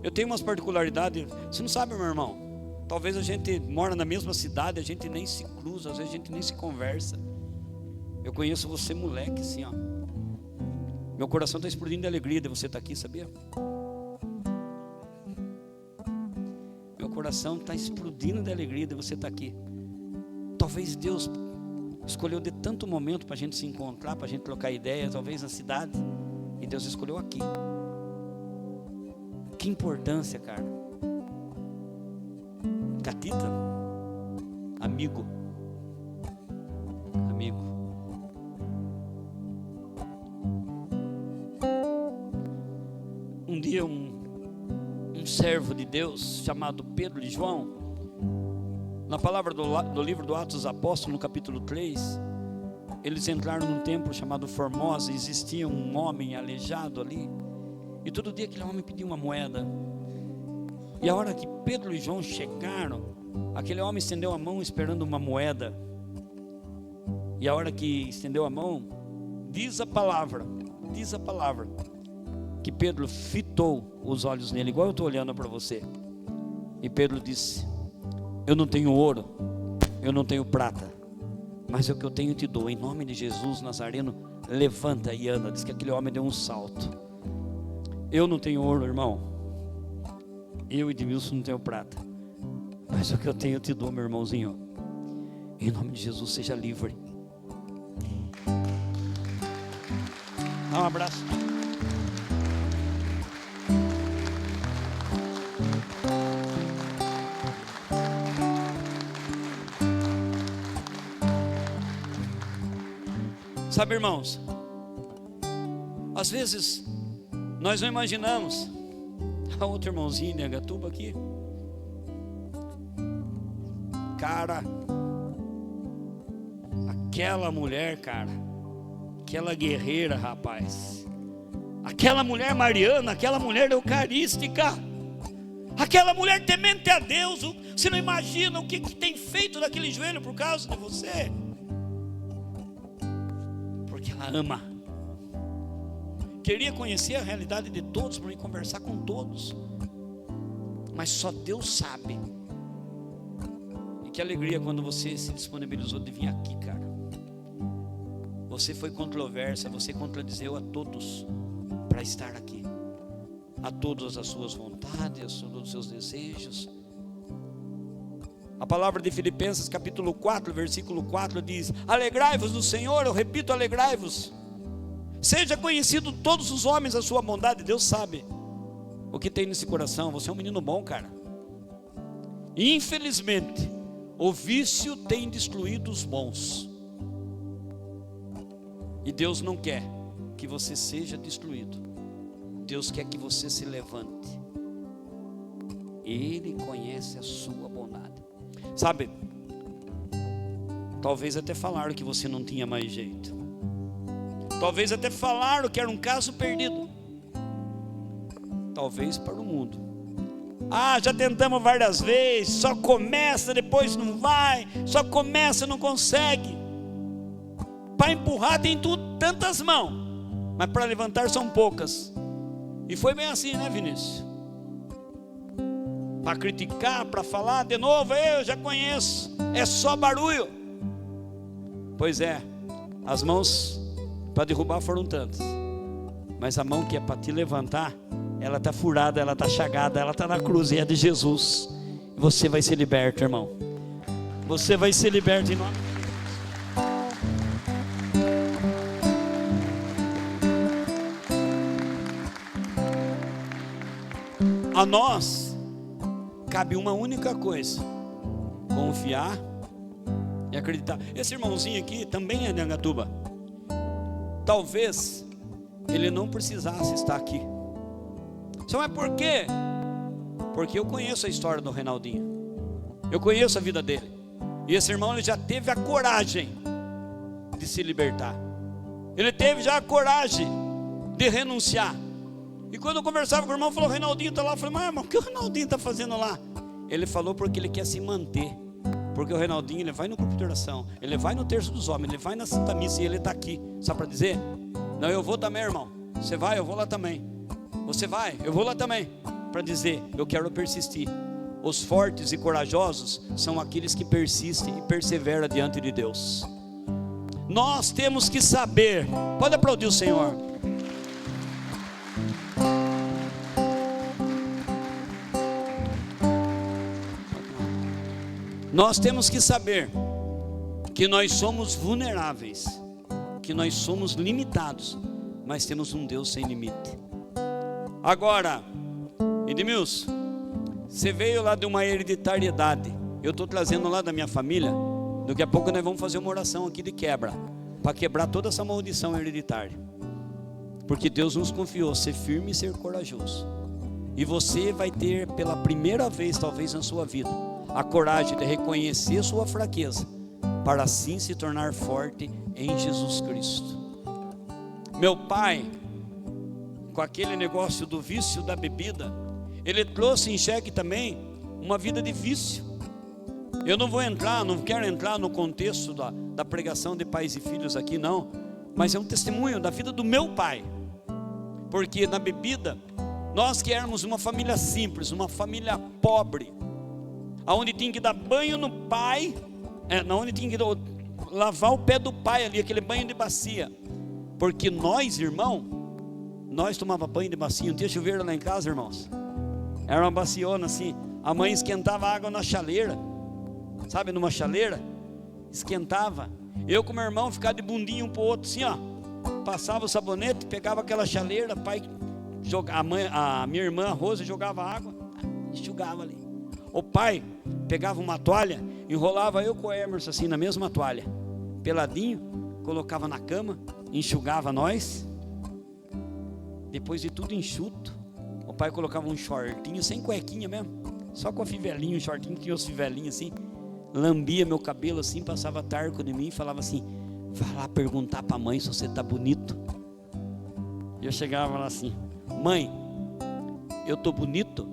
eu tenho umas particularidades. Você não sabe, meu irmão, talvez a gente mora na mesma cidade, a gente nem se cruza, às vezes a gente nem se conversa. Eu conheço você moleque assim, ó. Meu coração está explodindo de alegria de você estar aqui, sabia? Meu coração está explodindo de alegria de você estar aqui. Talvez Deus escolheu de tanto momento para a gente se encontrar, para a gente trocar ideia, talvez na cidade, e Deus escolheu aqui. Que importância, cara. Catita, amigo. Um dia um servo de Deus chamado Pedro e João, na palavra do livro do Atos dos Apóstolos, no capítulo 3, eles entraram num templo chamado Formosa. Existia um homem aleijado ali, e todo dia aquele homem pedia uma moeda. E a hora que Pedro e João chegaram, aquele homem estendeu a mão esperando uma moeda. E a hora que estendeu a mão, diz a palavra, que Pedro fitou os olhos nele, igual eu estou olhando para você. E Pedro disse: eu não tenho ouro, eu não tenho prata, mas o que eu tenho te dou. Em nome de Jesus Nazareno, levanta e anda. Diz que aquele homem deu um salto. Eu não tenho ouro, irmão. Eu, Edmilson, não tenho prata, mas o que eu tenho te dou, meu irmãozinho. Em nome de Jesus, seja livre. Dá um abraço. Sabe, irmãos, às vezes nós não imaginamos. A outra irmãozinha, Negatuba aqui, cara, aquela mulher, cara, aquela guerreira, rapaz, aquela mulher mariana, aquela mulher eucarística, aquela mulher temente a Deus. Você não imagina o que tem feito daquele joelho por causa de você, porque ela ama. Queria conhecer a realidade de todos, para ir conversar com todos, mas só Deus sabe. E que alegria quando você se disponibilizou de vir aqui, cara. Você foi controvérsia, você contradizeu a todos para estar aqui, a todas as suas vontades, a todos os seus desejos. A palavra de Filipenses capítulo 4, versículo 4 diz: alegrai-vos no Senhor. Eu repito, alegrai-vos. Seja conhecido todos os homens a sua bondade. Deus sabe o que tem nesse coração. Você é um menino bom, cara. Infelizmente, o vício tem destruído os bons, e Deus não quer que você seja destruído. Deus quer que você se levante. Ele conhece a sua bondade. Sabe, talvez até falaram que você não tinha mais jeito. Talvez até falaram que era um caso perdido. Talvez para o mundo. Ah, já tentamos várias vezes, só começa, depois não vai, só começa, não consegue. Para empurrar tem tantas mãos, mas para levantar são poucas. E foi bem assim, né, Vinícius? para criticar, para falar de novo, eu já conheço, é só barulho. Pois é, as mãos para derrubar foram tantas, mas a mão que é para te levantar, ela está furada, ela está chagada, ela está na cruz e é de Jesus. Você vai ser liberto, irmão. Você vai ser liberto em nome de Jesus. A nós cabe uma única coisa: confiar e acreditar. Esse irmãozinho aqui também é de Angatuba. Talvez ele não precisasse estar aqui. Sabe por quê? Porque eu conheço a história do Reinaldinho, eu conheço a vida dele. E esse irmão, ele já teve a coragem de se libertar. Ele teve já a coragem de renunciar. E quando eu conversava com o irmão, falou: Reinaldinho está lá. Eu falei: mas irmão, o que o Reinaldinho está fazendo lá? Ele falou: porque ele quer se manter. Porque o Reinaldinho, ele vai no grupo de oração, ele vai no terço dos homens, ele vai na Santa Missa e ele está aqui. Sabe para dizer? Não, eu vou também, irmão. Você vai, eu vou lá também. Você vai, eu vou lá também. Para dizer: eu quero persistir. Os fortes e corajosos são aqueles que persistem e perseveram diante de Deus. Nós temos que saber. Pode aplaudir o Senhor. Nós temos que saber que nós somos vulneráveis, que nós somos limitados, mas temos um Deus sem limite. Agora, Edmilson, você veio lá de uma hereditariedade. Eu estou trazendo lá da minha família. Daqui a pouco nós vamos fazer uma oração aqui de quebra, para quebrar toda essa maldição hereditária. Porque Deus nos confiou ser firme e ser corajoso. E você vai ter pela primeira vez, talvez na sua vida, a coragem de reconhecer sua fraqueza, para assim se tornar forte em Jesus Cristo. Meu pai, com aquele negócio do vício da bebida, ele trouxe em xeque também uma vida de vício. Eu não quero entrar no contexto da pregação de pais e filhos aqui, não. Mas é um testemunho da vida do meu pai. Porque na bebida, nós que éramos uma família simples, uma família pobre, onde tinha que dar banho no pai, onde tinha que lavar o pé do pai ali, aquele banho de bacia. Porque nós, irmão, nós tomava banho de bacia. Não tinha chuveiro lá em casa, irmãos. Era uma baciona assim. A mãe esquentava a água na chaleira, sabe, numa chaleira, esquentava. Eu com meu irmão ficava de bundinho um pro outro assim, ó. Passava o sabonete, pegava aquela chaleira, pai jogava, a minha irmã a Rosa jogava água, enxugava ali. O pai pegava uma toalha, enrolava eu com o Emerson assim na mesma toalha, peladinho, colocava na cama, enxugava nós. Depois de tudo enxuto, o pai colocava um shortinho, sem cuequinha mesmo, só com a fivelinha, um shortinho que tinha os fivelinhos assim, lambia meu cabelo assim, passava tarco de mim e falava assim: vai lá perguntar para a mãe se você está bonito. Eu chegava lá assim: mãe, eu estou bonito?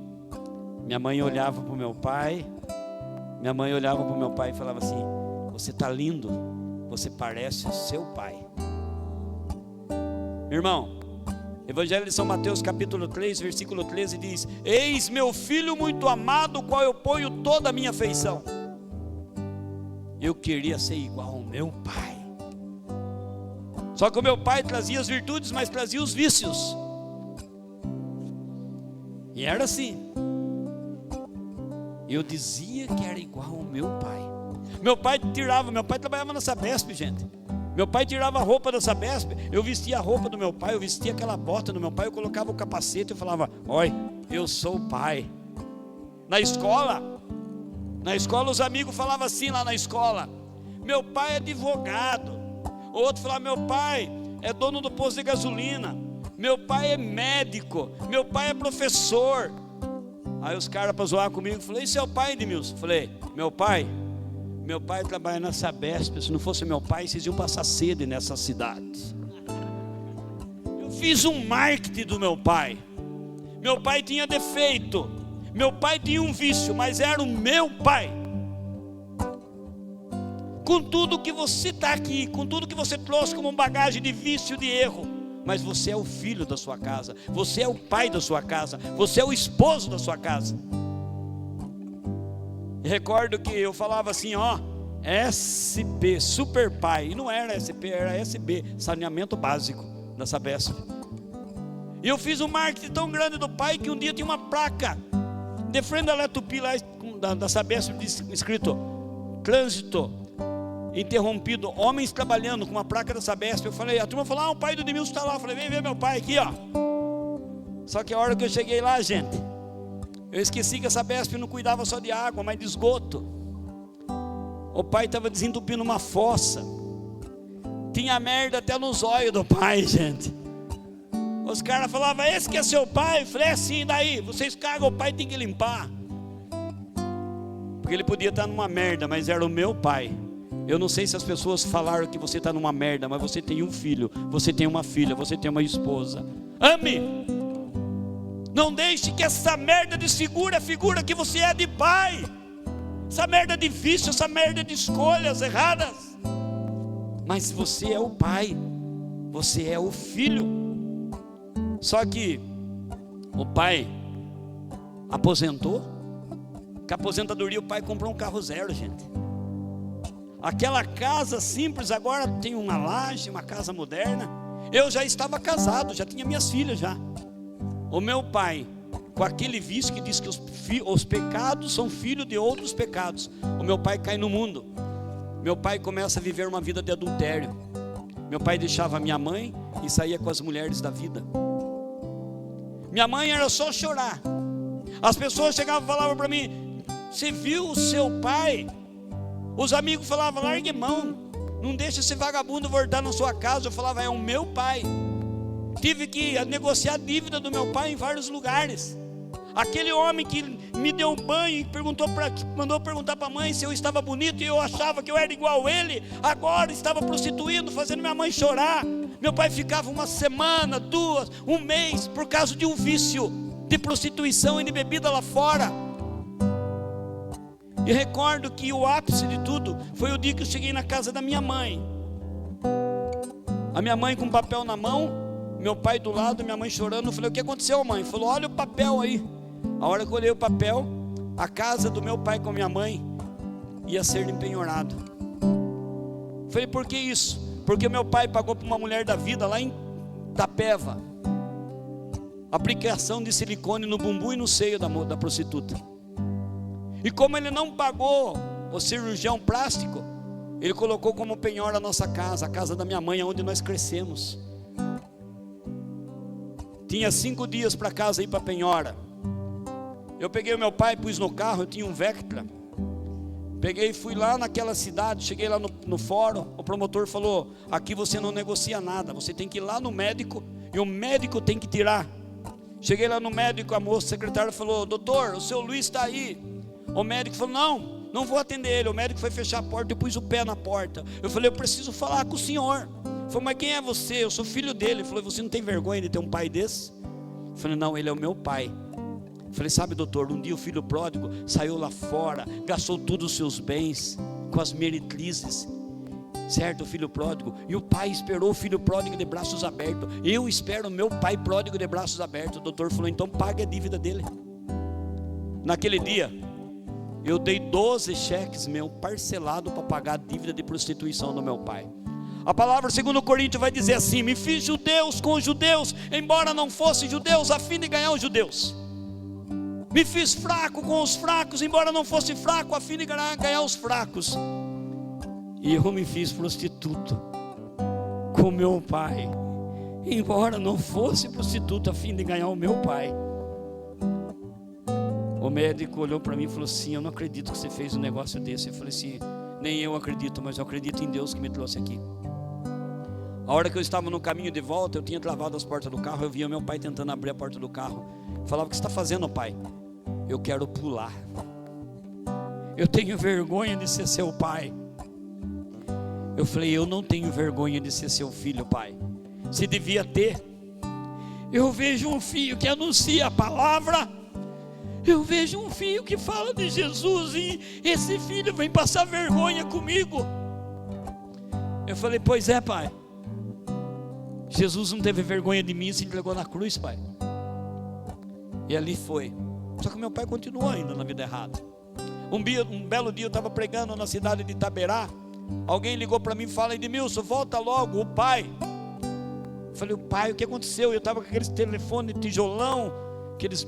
Minha mãe olhava para o meu pai, e falava assim: você está lindo, você parece o seu pai. Meu irmão, Evangelho de São Mateus capítulo 3, versículo 13 diz: eis meu filho muito amado, o qual eu ponho toda a minha afeição. Eu queria ser igual ao meu pai. Só que o meu pai trazia as virtudes, mas trazia os vícios. E era assim. Eu dizia que era igual ao meu pai. Meu pai trabalhava na Sabesp, gente. Meu pai tirava a roupa da Sabesp, eu vestia a roupa do meu pai, eu vestia aquela bota do meu pai, eu colocava o capacete, eu falava: oi, eu sou o pai. Na escola os amigos falavam assim lá na escola: meu pai é advogado. O outro falava: meu pai é dono do posto de gasolina. Meu pai é médico. Meu pai é professor. Aí os caras para zoar comigo, falei: e seu pai, Edmilson? Falei: meu pai trabalha na Sabesp. Se não fosse meu pai, vocês iam passar sede nessa cidade. Eu fiz um marketing do meu pai. Meu pai tinha defeito, meu pai tinha um vício, mas era o meu pai. Com tudo que você está aqui, com tudo que você trouxe como bagagem de vício, de erro, mas você é o filho da sua casa, você é o pai da sua casa, você é o esposo da sua casa. Recordo que eu falava assim, ó, SP, Super Pai. E não era SP, era SB, saneamento básico da Sabesp. E eu fiz um marketing tão grande do pai que um dia tinha uma placa de frente da Letupi lá da Sabesp escrito trânsito interrompido, homens trabalhando, com uma placa da Sabesp. Eu falei, a turma falou, o pai do Edmilson está lá. Eu falei, vem ver meu pai aqui, ó. Só que a hora que eu cheguei lá, gente, eu esqueci que a Sabesp não cuidava só de água, mas de esgoto. O pai estava desentupindo uma fossa, tinha merda até nos olhos do pai, gente. Os caras falavam, esse que é seu pai? Eu falei, assim, daí, vocês cagam, o pai tem que limpar. Porque ele podia estar numa merda, mas era o meu pai. Eu não sei se as pessoas falaram que você está numa merda, mas você tem um filho, você tem uma filha, você tem uma esposa. Ame! Não deixe que essa merda desfigure a figura que você é de pai. Essa merda de vício, essa merda de escolhas erradas. Mas você é o pai, você é o filho. Só que o pai aposentou. Com a aposentadoria o pai comprou um carro zero, gente. Aquela casa simples agora tem uma laje, uma casa moderna. Eu já estava casado, já tinha minhas filhas já. O meu pai, com aquele vício que diz que os pecados são filhos de outros pecados, o meu pai cai no mundo. Meu pai começa a viver uma vida de adultério. Meu pai deixava minha mãe e saía com as mulheres da vida. Minha mãe era só chorar. As pessoas chegavam e falavam para mim, você viu o seu pai? Os amigos falavam, largue mão, não deixa esse vagabundo voltar na sua casa. Eu falava, é o meu pai. Tive que negociar a dívida do meu pai em vários lugares. Aquele homem que me deu banho e mandou perguntar para a mãe se eu estava bonito, e eu achava que eu era igual a ele, agora estava prostituindo, fazendo minha mãe chorar. Meu pai ficava uma semana, 2, um mês, por causa de um vício de prostituição e de bebida lá fora. E recordo que o ápice de tudo foi o dia que eu cheguei na casa da minha mãe. A minha mãe com papel na mão, meu pai do lado, minha mãe chorando. Eu falei, o que aconteceu, mãe? Falou, olha o papel aí. A hora que eu olhei o papel, a casa do meu pai com a minha mãe ia ser empenhorado. Falei, por que isso? Porque meu pai pagou para uma mulher da vida lá em Itapeva aplicação de silicone no bumbum e no seio da prostituta. E como ele não pagou o cirurgião plástico, ele colocou como penhora a nossa casa, a casa da minha mãe, onde nós crescemos. Tinha 5 dias para casa ir para penhora. Eu peguei o meu pai, pus no carro, eu tinha um Vectra. Peguei e fui lá naquela cidade, cheguei lá no fórum, o promotor falou, aqui você não negocia nada, você tem que ir lá no médico, e o médico tem que tirar. Cheguei lá no médico, a moça secretária falou, doutor, o seu Luiz está aí. O médico falou, não vou atender ele. O médico foi fechar a porta, eu pus o pé na porta. Eu falei, eu preciso falar com o senhor. Ele falou, mas quem é você? Eu sou filho dele. Ele falou, você não tem vergonha de ter um pai desse? Eu falei, não, ele é o meu pai. Eu falei, sabe doutor, um dia o filho pródigo saiu lá fora, gastou todos os seus bens com as meretrizes, certo, o filho pródigo, e o pai esperou o filho pródigo de braços abertos. Eu espero o meu pai pródigo de braços abertos. O doutor falou, então pague a dívida dele. Naquele dia eu dei 12 cheques meu parcelado para pagar a dívida de prostituição do meu pai. A palavra segundo Coríntios vai dizer assim, me fiz judeus com os judeus, embora não fossem judeus, a fim de ganhar os judeus. Me fiz fraco com os fracos, embora não fosse fraco, a fim de ganhar os fracos. E eu me fiz prostituto com meu pai, embora não fosse prostituto, a fim de ganhar o meu pai. O médico olhou para mim e falou assim, eu não acredito que você fez um negócio desse. Eu falei assim, nem eu acredito, mas eu acredito em Deus que me trouxe aqui. A hora que eu estava no caminho de volta, eu tinha travado as portas do carro, eu via meu pai tentando abrir a porta do carro. Eu falava, o que você está fazendo, pai? Eu quero pular. Eu tenho vergonha de ser seu pai. Eu falei, eu não tenho vergonha de ser seu filho, pai. Você devia ter. Eu vejo um filho que anuncia a palavra. Eu vejo um filho que fala de Jesus e esse filho vem passar vergonha comigo. Eu falei, pois é, pai. Jesus não teve vergonha de mim e se entregou na cruz, pai. E ali foi. Só que meu pai continuou ainda na vida errada. Um belo dia eu estava pregando na cidade de Itaberá. Alguém ligou para mim e falou: Edmilson, volta logo, o pai. Eu falei: o pai, o que aconteceu? Eu estava com aqueles telefone tijolão, aqueles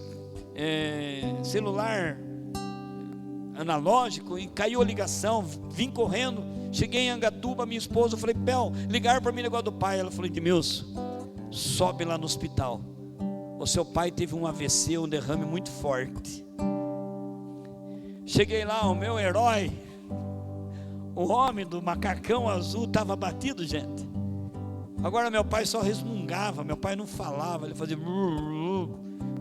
celular analógico, e caiu a ligação. Vim correndo, cheguei em Angatuba, minha esposa, eu falei: Bel, ligaram para mim o negócio do pai. Ela falou: Edmilson, sobe lá no hospital, o seu pai teve um AVC, um derrame muito forte. Cheguei lá, o meu herói, o homem do macacão azul, estava batido, gente. Agora meu pai só resmungava, meu pai não falava, ele fazia com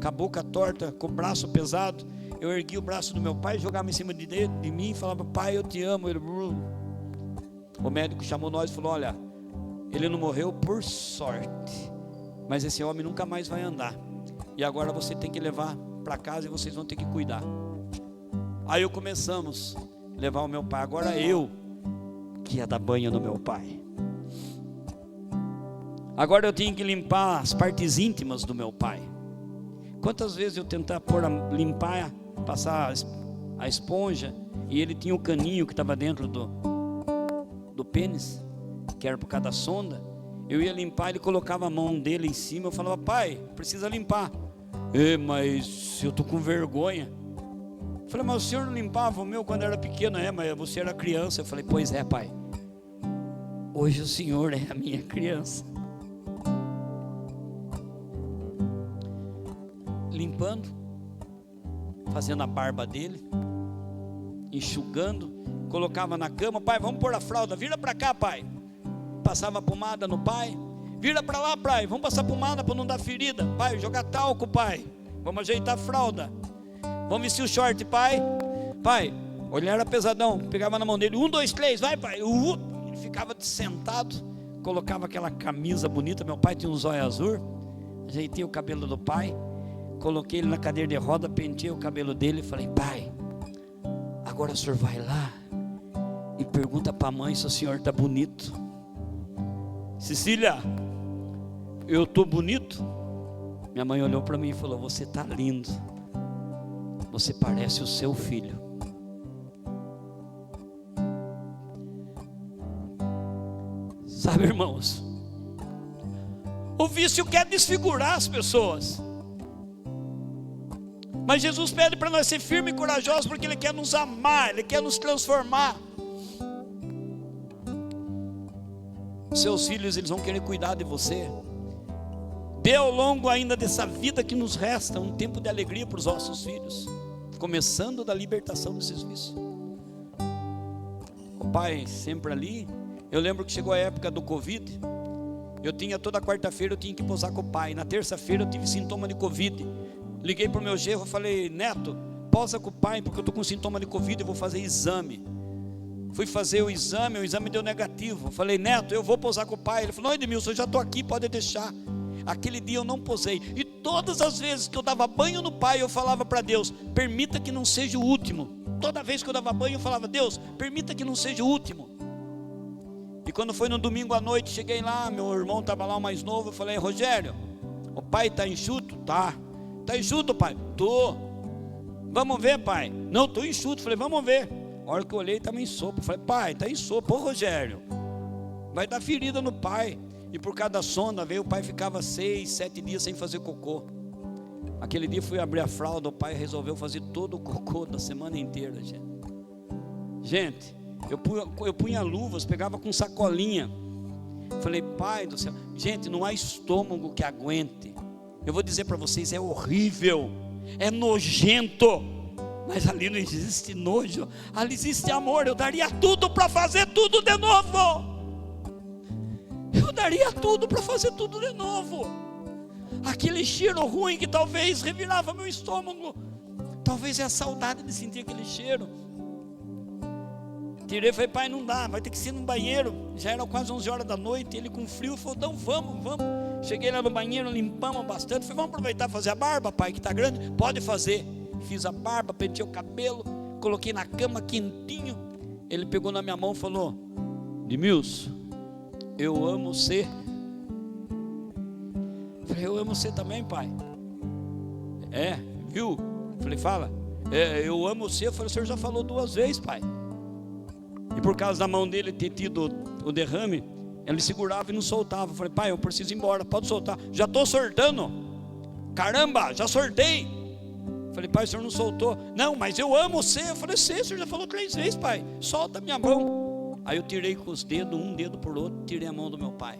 a boca torta, com o braço pesado. Eu ergui o braço do meu pai, jogava em cima de mim e falava: pai, eu te amo. Ele, o médico chamou nós e falou: olha, ele não morreu por sorte, mas esse homem nunca mais vai andar, e agora você tem que levar para casa e vocês vão ter que cuidar. Aí começamos a levar o meu pai. Agora eu que ia dar banho no meu pai. Agora eu tinha que limpar as partes íntimas do meu pai. Quantas vezes eu tentar limpar, passar a esponja, e ele tinha o caninho que estava dentro do pênis, que era por causa da sonda. Eu ia limpar, ele colocava a mão dele em cima. Eu falava: pai, precisa limpar. Mas eu estou com vergonha. Eu falei: mas o senhor não limpava o meu quando era pequeno? Mas você era criança. Eu falei: pois é, pai, hoje o senhor é a minha criança. Limpando, fazendo a barba dele, enxugando, colocava na cama. Pai, vamos pôr a fralda, vira para cá, pai. Passava pomada no pai. Vira para lá, pai, vamos passar pomada para não dar ferida. Pai, jogar talco, pai, vamos ajeitar a fralda. Vamos vestir o short, pai. Pai, olhar era pesadão, pegava na mão dele, 1, 2, 3, vai, pai. Ele ficava sentado, colocava aquela camisa bonita. Meu pai tinha um zóio azul. Ajeitei o cabelo do pai, coloquei ele na cadeira de roda, penteei o cabelo dele e falei: pai, agora o senhor vai lá e pergunta para a mãe se o senhor está bonito. Cecília, eu estou bonito? Minha mãe olhou para mim e falou: você está lindo, você parece o seu filho. Sabe, irmãos, o vício quer desfigurar as pessoas, mas Jesus pede para nós ser firmes e corajosos, porque Ele quer nos amar, Ele quer nos transformar. Seus filhos, eles vão querer cuidar de você. Dê ao longo ainda dessa vida que nos resta um tempo de alegria para os nossos filhos, começando da libertação desses vícios. O pai sempre ali. Eu lembro que chegou a época do Covid. Eu tinha toda quarta-feira, eu tinha que posar com o pai. Na terça-feira eu tive sintoma de Covid. Liguei para o meu genro, falei: Neto, posa com o pai, porque eu estou com sintoma de Covid, eu vou fazer exame. Fui fazer o exame deu negativo. Falei: Neto, eu vou posar com o pai. Ele falou: não, Edmilson, eu já estou aqui, pode deixar. Aquele dia eu não posei. E todas as vezes que eu dava banho no pai, eu falava para Deus: permita que não seja o último. Toda vez que eu dava banho, eu falava: Deus, permita que não seja o último. E quando foi no domingo à noite, cheguei lá, meu irmão estava lá, o mais novo. Eu falei: Rogério, o pai está enxuto? Tá. Está enxuto, pai? Tô. Vamos ver, pai? Não, estou enxuto. Falei: vamos ver. A hora que eu olhei, estava em sopa. Falei: pai, está em sopa. Ô Rogério, vai dar ferida no pai. E por causa da sonda, veio, o pai ficava 6, 7 dias sem fazer cocô. Aquele dia fui abrir a fralda, o pai resolveu fazer todo o cocô da semana inteira, gente. Eu punha luvas, pegava com sacolinha. Falei: pai do céu, gente, não há estômago que aguente. Eu vou dizer para vocês, é horrível, é nojento, mas ali não existe nojo, ali existe amor. Eu daria tudo para fazer tudo de novo. Eu daria tudo para fazer tudo de novo. Aquele cheiro ruim que talvez revirava meu estômago, talvez é a saudade de sentir aquele cheiro. Tirei e falei: pai, não dá, vai ter que ser no banheiro. Já era quase 11 horas da noite, ele com frio falou: não, vamos. Cheguei lá no banheiro, limpamos bastante. Falei: vamos aproveitar e fazer a barba, pai, que está grande? Pode fazer. Fiz a barba, pentei o cabelo, coloquei na cama quentinho. Ele pegou na minha mão e falou: Edmilson, eu amo você. Falei: eu amo você também, pai. É, viu? Falei: fala. eu amo você. Eu falei: o senhor já falou 2 vezes, pai. E por causa da mão dele ter tido o derrame, ele segurava e não soltava. Eu falei: pai, eu preciso ir embora, pode soltar. Já estou sortando. Caramba, já sortei. Eu falei: pai, o senhor não soltou. Não, mas eu amo você. Eu falei: sei, o senhor já falou 3 vezes, pai. Solta a minha mão. Aí eu tirei com os dedos, um dedo por outro, tirei a mão do meu pai.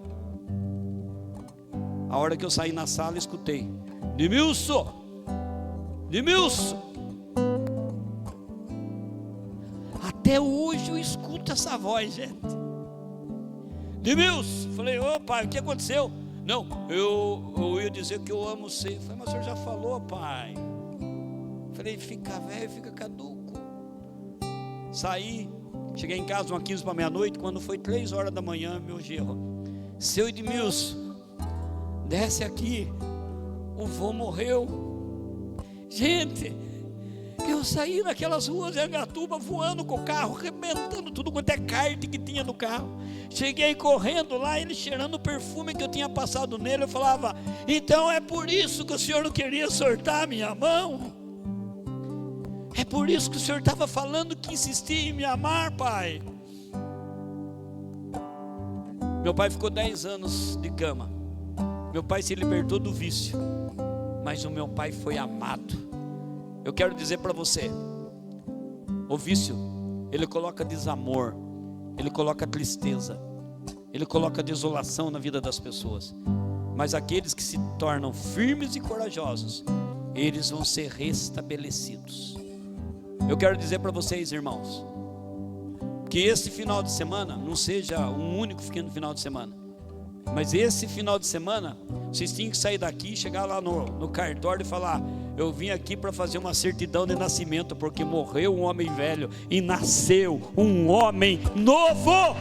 A hora que eu saí na sala, escutei: Demilson, Demilson. Até hoje eu escuto essa voz, gente. Demilson. Falei: ô pai, o que aconteceu? Não, eu ia dizer que eu amo você. Falei: mas o senhor já falou, pai. Falei: fica velho, fica caduco. Saí, cheguei em casa 1h15 para meia-noite. Quando foi 3 horas da manhã, meu genro: seu Edmilson, desce aqui, o vô morreu. Gente, eu saí naquelas ruas de Angatuba voando com o carro, arrebentando tudo quanto é kart que tinha no carro. Cheguei correndo lá, ele cheirando o perfume que eu tinha passado nele. Eu falava: então é por isso que o senhor não queria soltar a minha mão? É por isso que o senhor estava falando que insistia em me amar, pai? Meu pai ficou 10 anos de cama. Meu pai se libertou do vício, mas o meu pai foi amado. Eu quero dizer para você: o vício, ele coloca desamor, ele coloca tristeza, ele coloca desolação na vida das pessoas. Mas aqueles que se tornam firmes e corajosos, eles vão ser restabelecidos. Eu quero dizer para vocês, irmãos, que esse final de semana não seja um único final de semana, mas esse final de semana vocês tinham que sair daqui, chegar lá no cartório e falar: eu vim aqui para fazer uma certidão de nascimento, porque morreu um homem velho e nasceu um homem novo.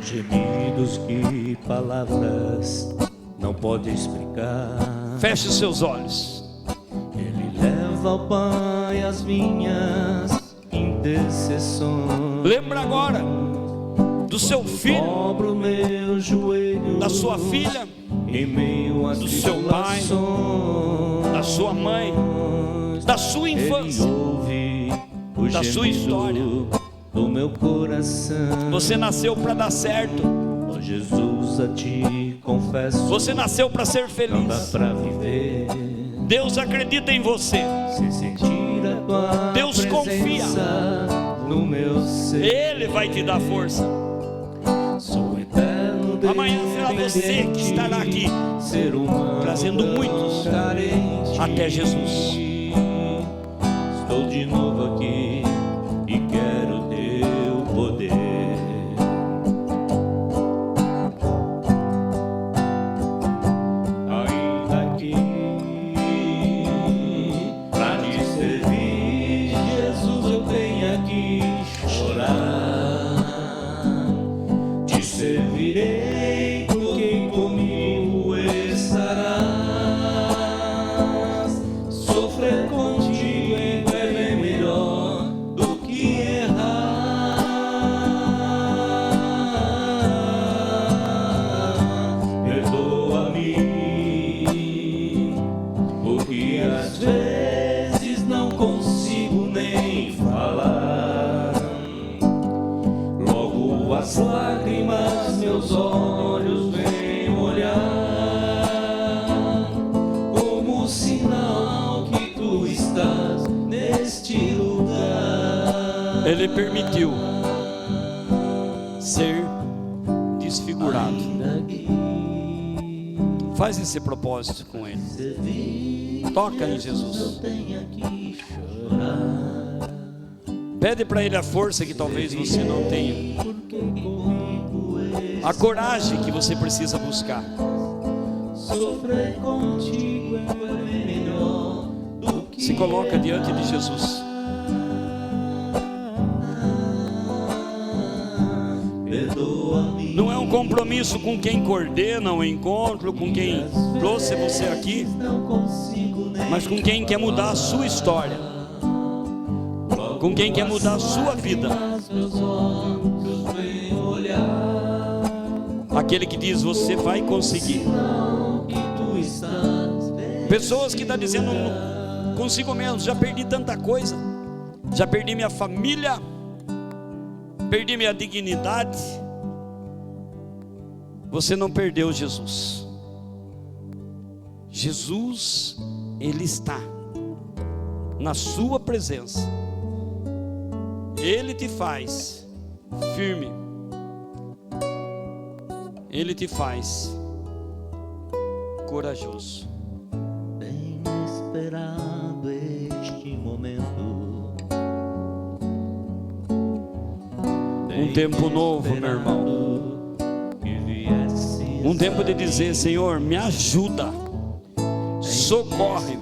Gemidos que palavras não podem explicar. Feche os seus olhos. Ele leva ao Pai as minhas intercessões. Lembra agora do seu filho, dobro meu joelho, da sua filha, em meio às do seu pai, da sua mãe, da sua infância, da sua história. Do meu coração. Você nasceu para dar certo. Oh Jesus, a ti confesso. Você nasceu para ser feliz. Não dá para viver. Deus acredita em você. Sem sentir a tua Deus confia no meu ser. Ele vai te dar força. Sou eterno. Amanhã será você que estará aqui, ser humano, trazendo muitos carente, até Jesus. Estou de novo aqui e quero teu poder. Ainda aqui pra te servir, Jesus, eu venho aqui chorar. Te servirei, porque comigo estarás. Sofrer contigo é bem melhor do que errar. Perdoa-me, porque às vezes não consigo nem falar. Logo as lágrimas meus olhos vêm molhar, como sinal que tu estás neste lugar. Ele permitiu ser desfigurado. Faz esse propósito com Ele. Toca em Jesus. Pede para Ele a força que talvez você não tenha, a coragem que você precisa buscar. Sofrer contigo é melhor do que Se coloca diante de Jesus. perdoa-me. Não é um compromisso com quem coordena o encontro, com quem trouxe você aqui, Não consigo nem mas com quem quer mudar a sua história, com quem quer mudar a sua vida. lágrimas meus olhos vêm olhar. Aquele que diz: você vai conseguir. Que tu estás bem. Pessoas que estão dizendo consigo mesmo: já perdi tanta coisa, já perdi minha família, perdi minha dignidade. Você não perdeu Jesus. Jesus, Ele está na sua presença. Ele te faz firme. Ele te faz corajoso. Tenho esperado este momento. Um tempo novo, meu irmão. Um tempo de dizer: Senhor, me ajuda, socorre.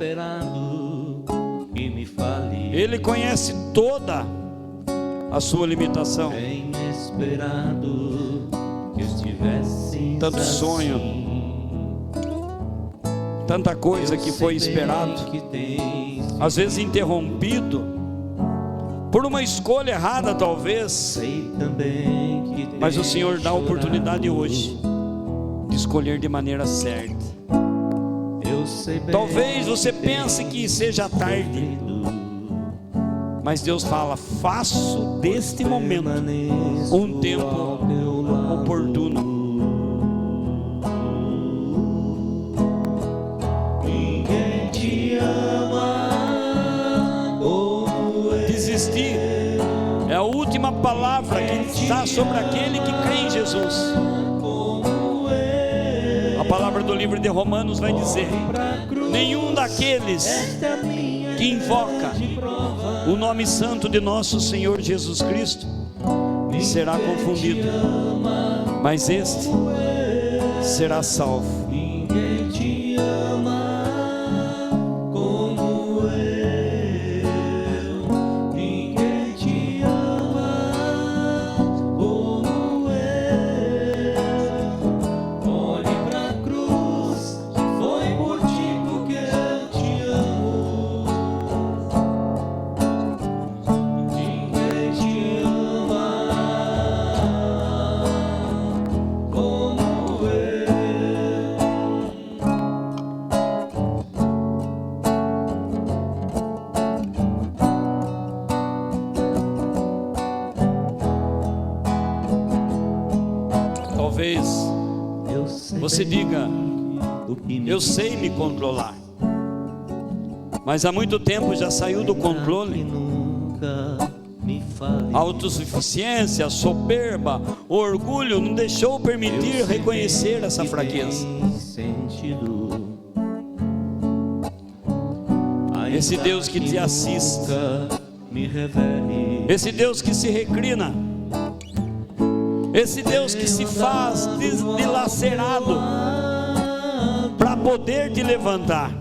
Ele conhece toda a sua limitação. Tenho esperado que estivesse tanto sonho, tanta coisa que foi esperado, às vezes interrompido por uma escolha errada talvez, mas o Senhor dá a oportunidade hoje de escolher de maneira certa. Talvez você pense que seja tarde, mas Deus fala: faço deste momento um tempo oportuno. Ninguém te ama como eu. Desistir é a última palavra que está sobre aquele que crê em Jesus. A palavra do livro de Romanos vai dizer: nenhum daqueles que invoca o nome santo de nosso Senhor Jesus Cristo será confundido, mas este será salvo. Ninguém te ama como eu. Ninguém te ama como eu. Olhe pra cruz, foi por ti porque eu te amo. Ninguém te ama como eu. Talvez você diga: eu sei me controlar, mas há muito tempo já saiu do controle. A autossuficiência, a soberba, o orgulho não deixou permitir reconhecer essa fraqueza. Esse Deus que te assiste, esse Deus que se reclina, esse Deus que se faz dilacerado para poder te levantar,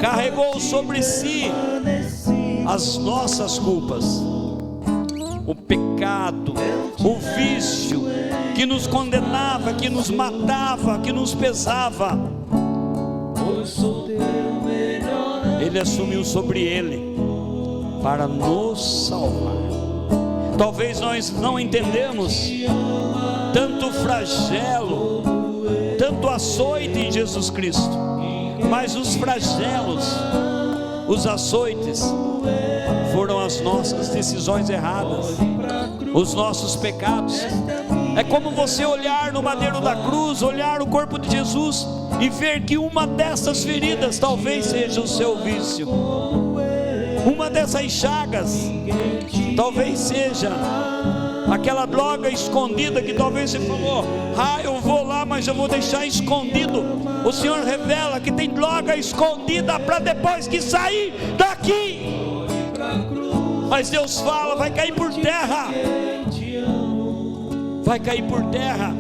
carregou sobre si as nossas culpas, o pecado, o vício que nos condenava, que nos matava, que nos pesava. Ele assumiu sobre ele para nos salvar. Talvez nós não entendemos tanto flagelo, tanto açoite em Jesus Cristo, mas os flagelos, os açoites foram as nossas decisões erradas, os nossos pecados. É como você olhar no madeiro da cruz, olhar o corpo de Jesus e ver que uma dessas feridas talvez seja o seu vício, uma dessas chagas talvez seja aquela droga escondida que talvez você falou: eu vou lá, mas eu vou deixar escondido. O Senhor revela que tem droga escondida para depois que sair daqui. Mas Deus fala: vai cair por terra, vai cair por terra.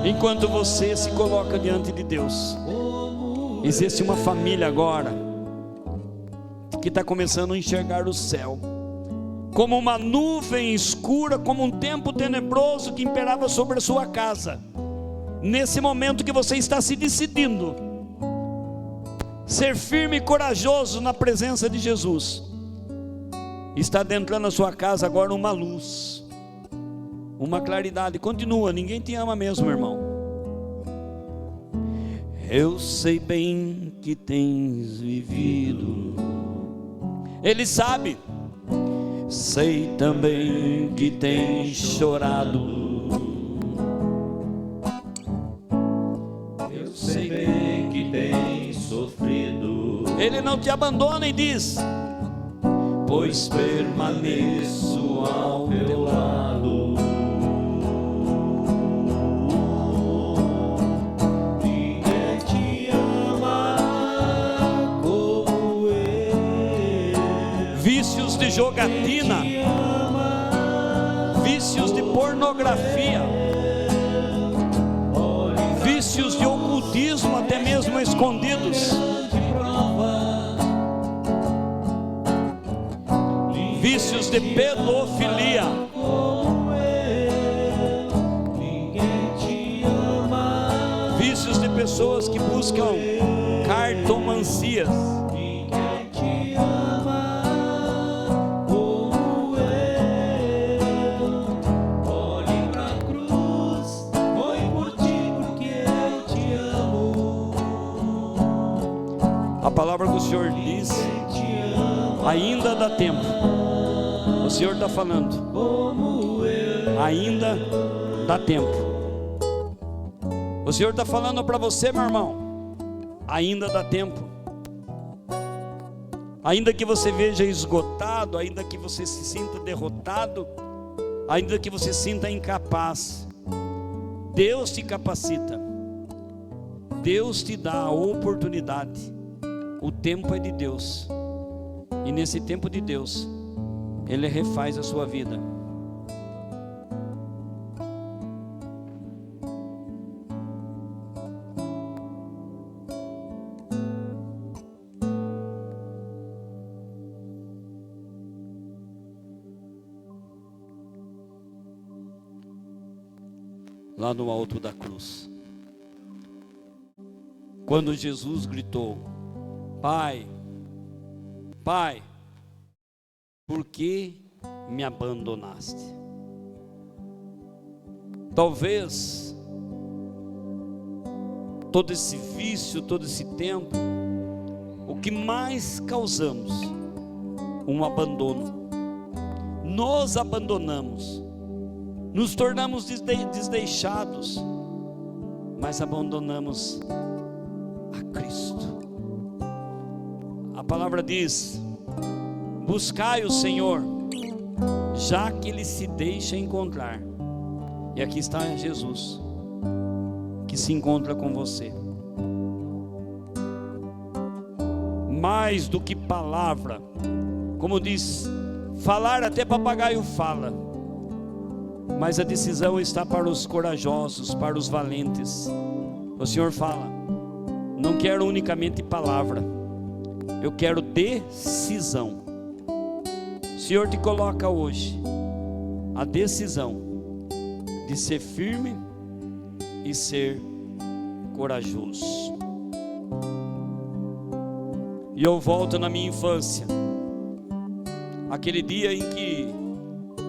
Enquanto você se coloca diante de Deus, existe uma família agora que está começando a enxergar o céu como uma nuvem escura, como um tempo tenebroso que imperava sobre a sua casa. Nesse momento que você está se decidindo ser firme e corajoso na presença de Jesus. Está adentrando na sua casa agora uma luz, uma claridade. Continua, ninguém te ama mesmo, irmão. Eu sei bem que tens vivido. Ele sabe. Sei também que tens chorado. Eu sei bem que tens sofrido. Ele não te abandona e diz: pois permaneço ao teu lado. Ninguém te ama como eu. vícios de jogatina, vícios de pornografia, vícios de ocultismo, até mesmo escondidos, vícios de pedofilia, vícios de pessoas que buscam cartomancias, a palavra que o Senhor diz, ainda dá tempo. O Senhor está falando, ainda dá tempo. O Senhor está falando para você, meu irmão, ainda dá tempo. Ainda que você veja esgotado, ainda que você se sinta derrotado, ainda que você sinta incapaz, Deus te capacita, Deus te dá a oportunidade. O tempo é de Deus, e nesse tempo de Deus, Ele refaz a sua vida. Lá no alto da cruz, quando Jesus gritou: Pai, Pai, por que me abandonaste? Talvez todo esse vício, todo esse tempo, o que mais causamos, um abandono. Nos abandonamos, nos tornamos desleixados, mas abandonamos a Cristo. A palavra diz: buscai o Senhor, já que Ele se deixa encontrar. E aqui está Jesus, que se encontra com você. Mais do que palavra, como diz, falar até papagaio fala, mas a decisão está para os corajosos, para os valentes. O Senhor fala: não quero unicamente palavra, eu quero decisão. O Senhor te coloca hoje a decisão de ser firme e ser corajoso. E eu volto na minha infância, aquele dia em que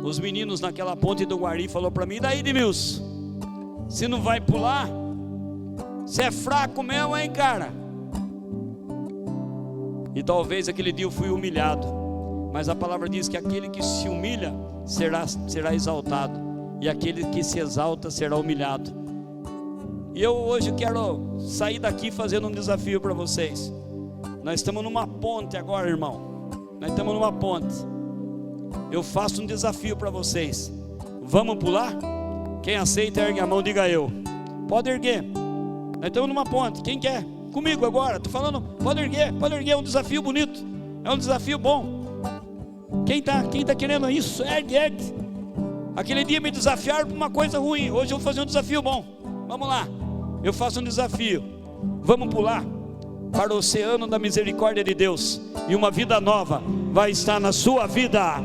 os meninos naquela ponte do Guari falou para mim: e daí, Edmilson, se não vai pular, você é fraco mesmo, hein, cara? E talvez aquele dia eu fui humilhado, mas a palavra diz que aquele que se humilha será exaltado, e aquele que se exalta será humilhado. E eu hoje quero sair daqui fazendo um desafio para vocês. Nós estamos numa ponte agora, irmão. Nós estamos numa ponte. Eu faço um desafio para vocês. Vamos pular? Quem aceita, ergue a mão, diga eu. Pode erguer. Nós estamos numa ponte. Quem quer? Comigo agora. Estou falando, pode erguer, pode erguer. É um desafio bonito. É um desafio bom. Quem tá querendo isso? Ergue, ergue. Aquele dia me desafiaram para uma coisa ruim. Hoje eu vou fazer um desafio bom. Vamos lá. Eu faço um desafio. Vamos pular para o oceano da misericórdia de Deus, e uma vida nova vai estar na sua vida.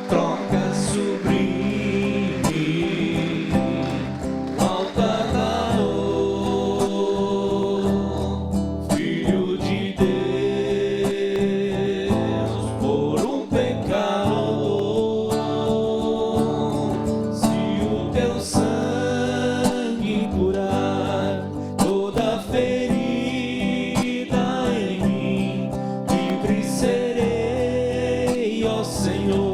Troca sublime, alta da Senhor.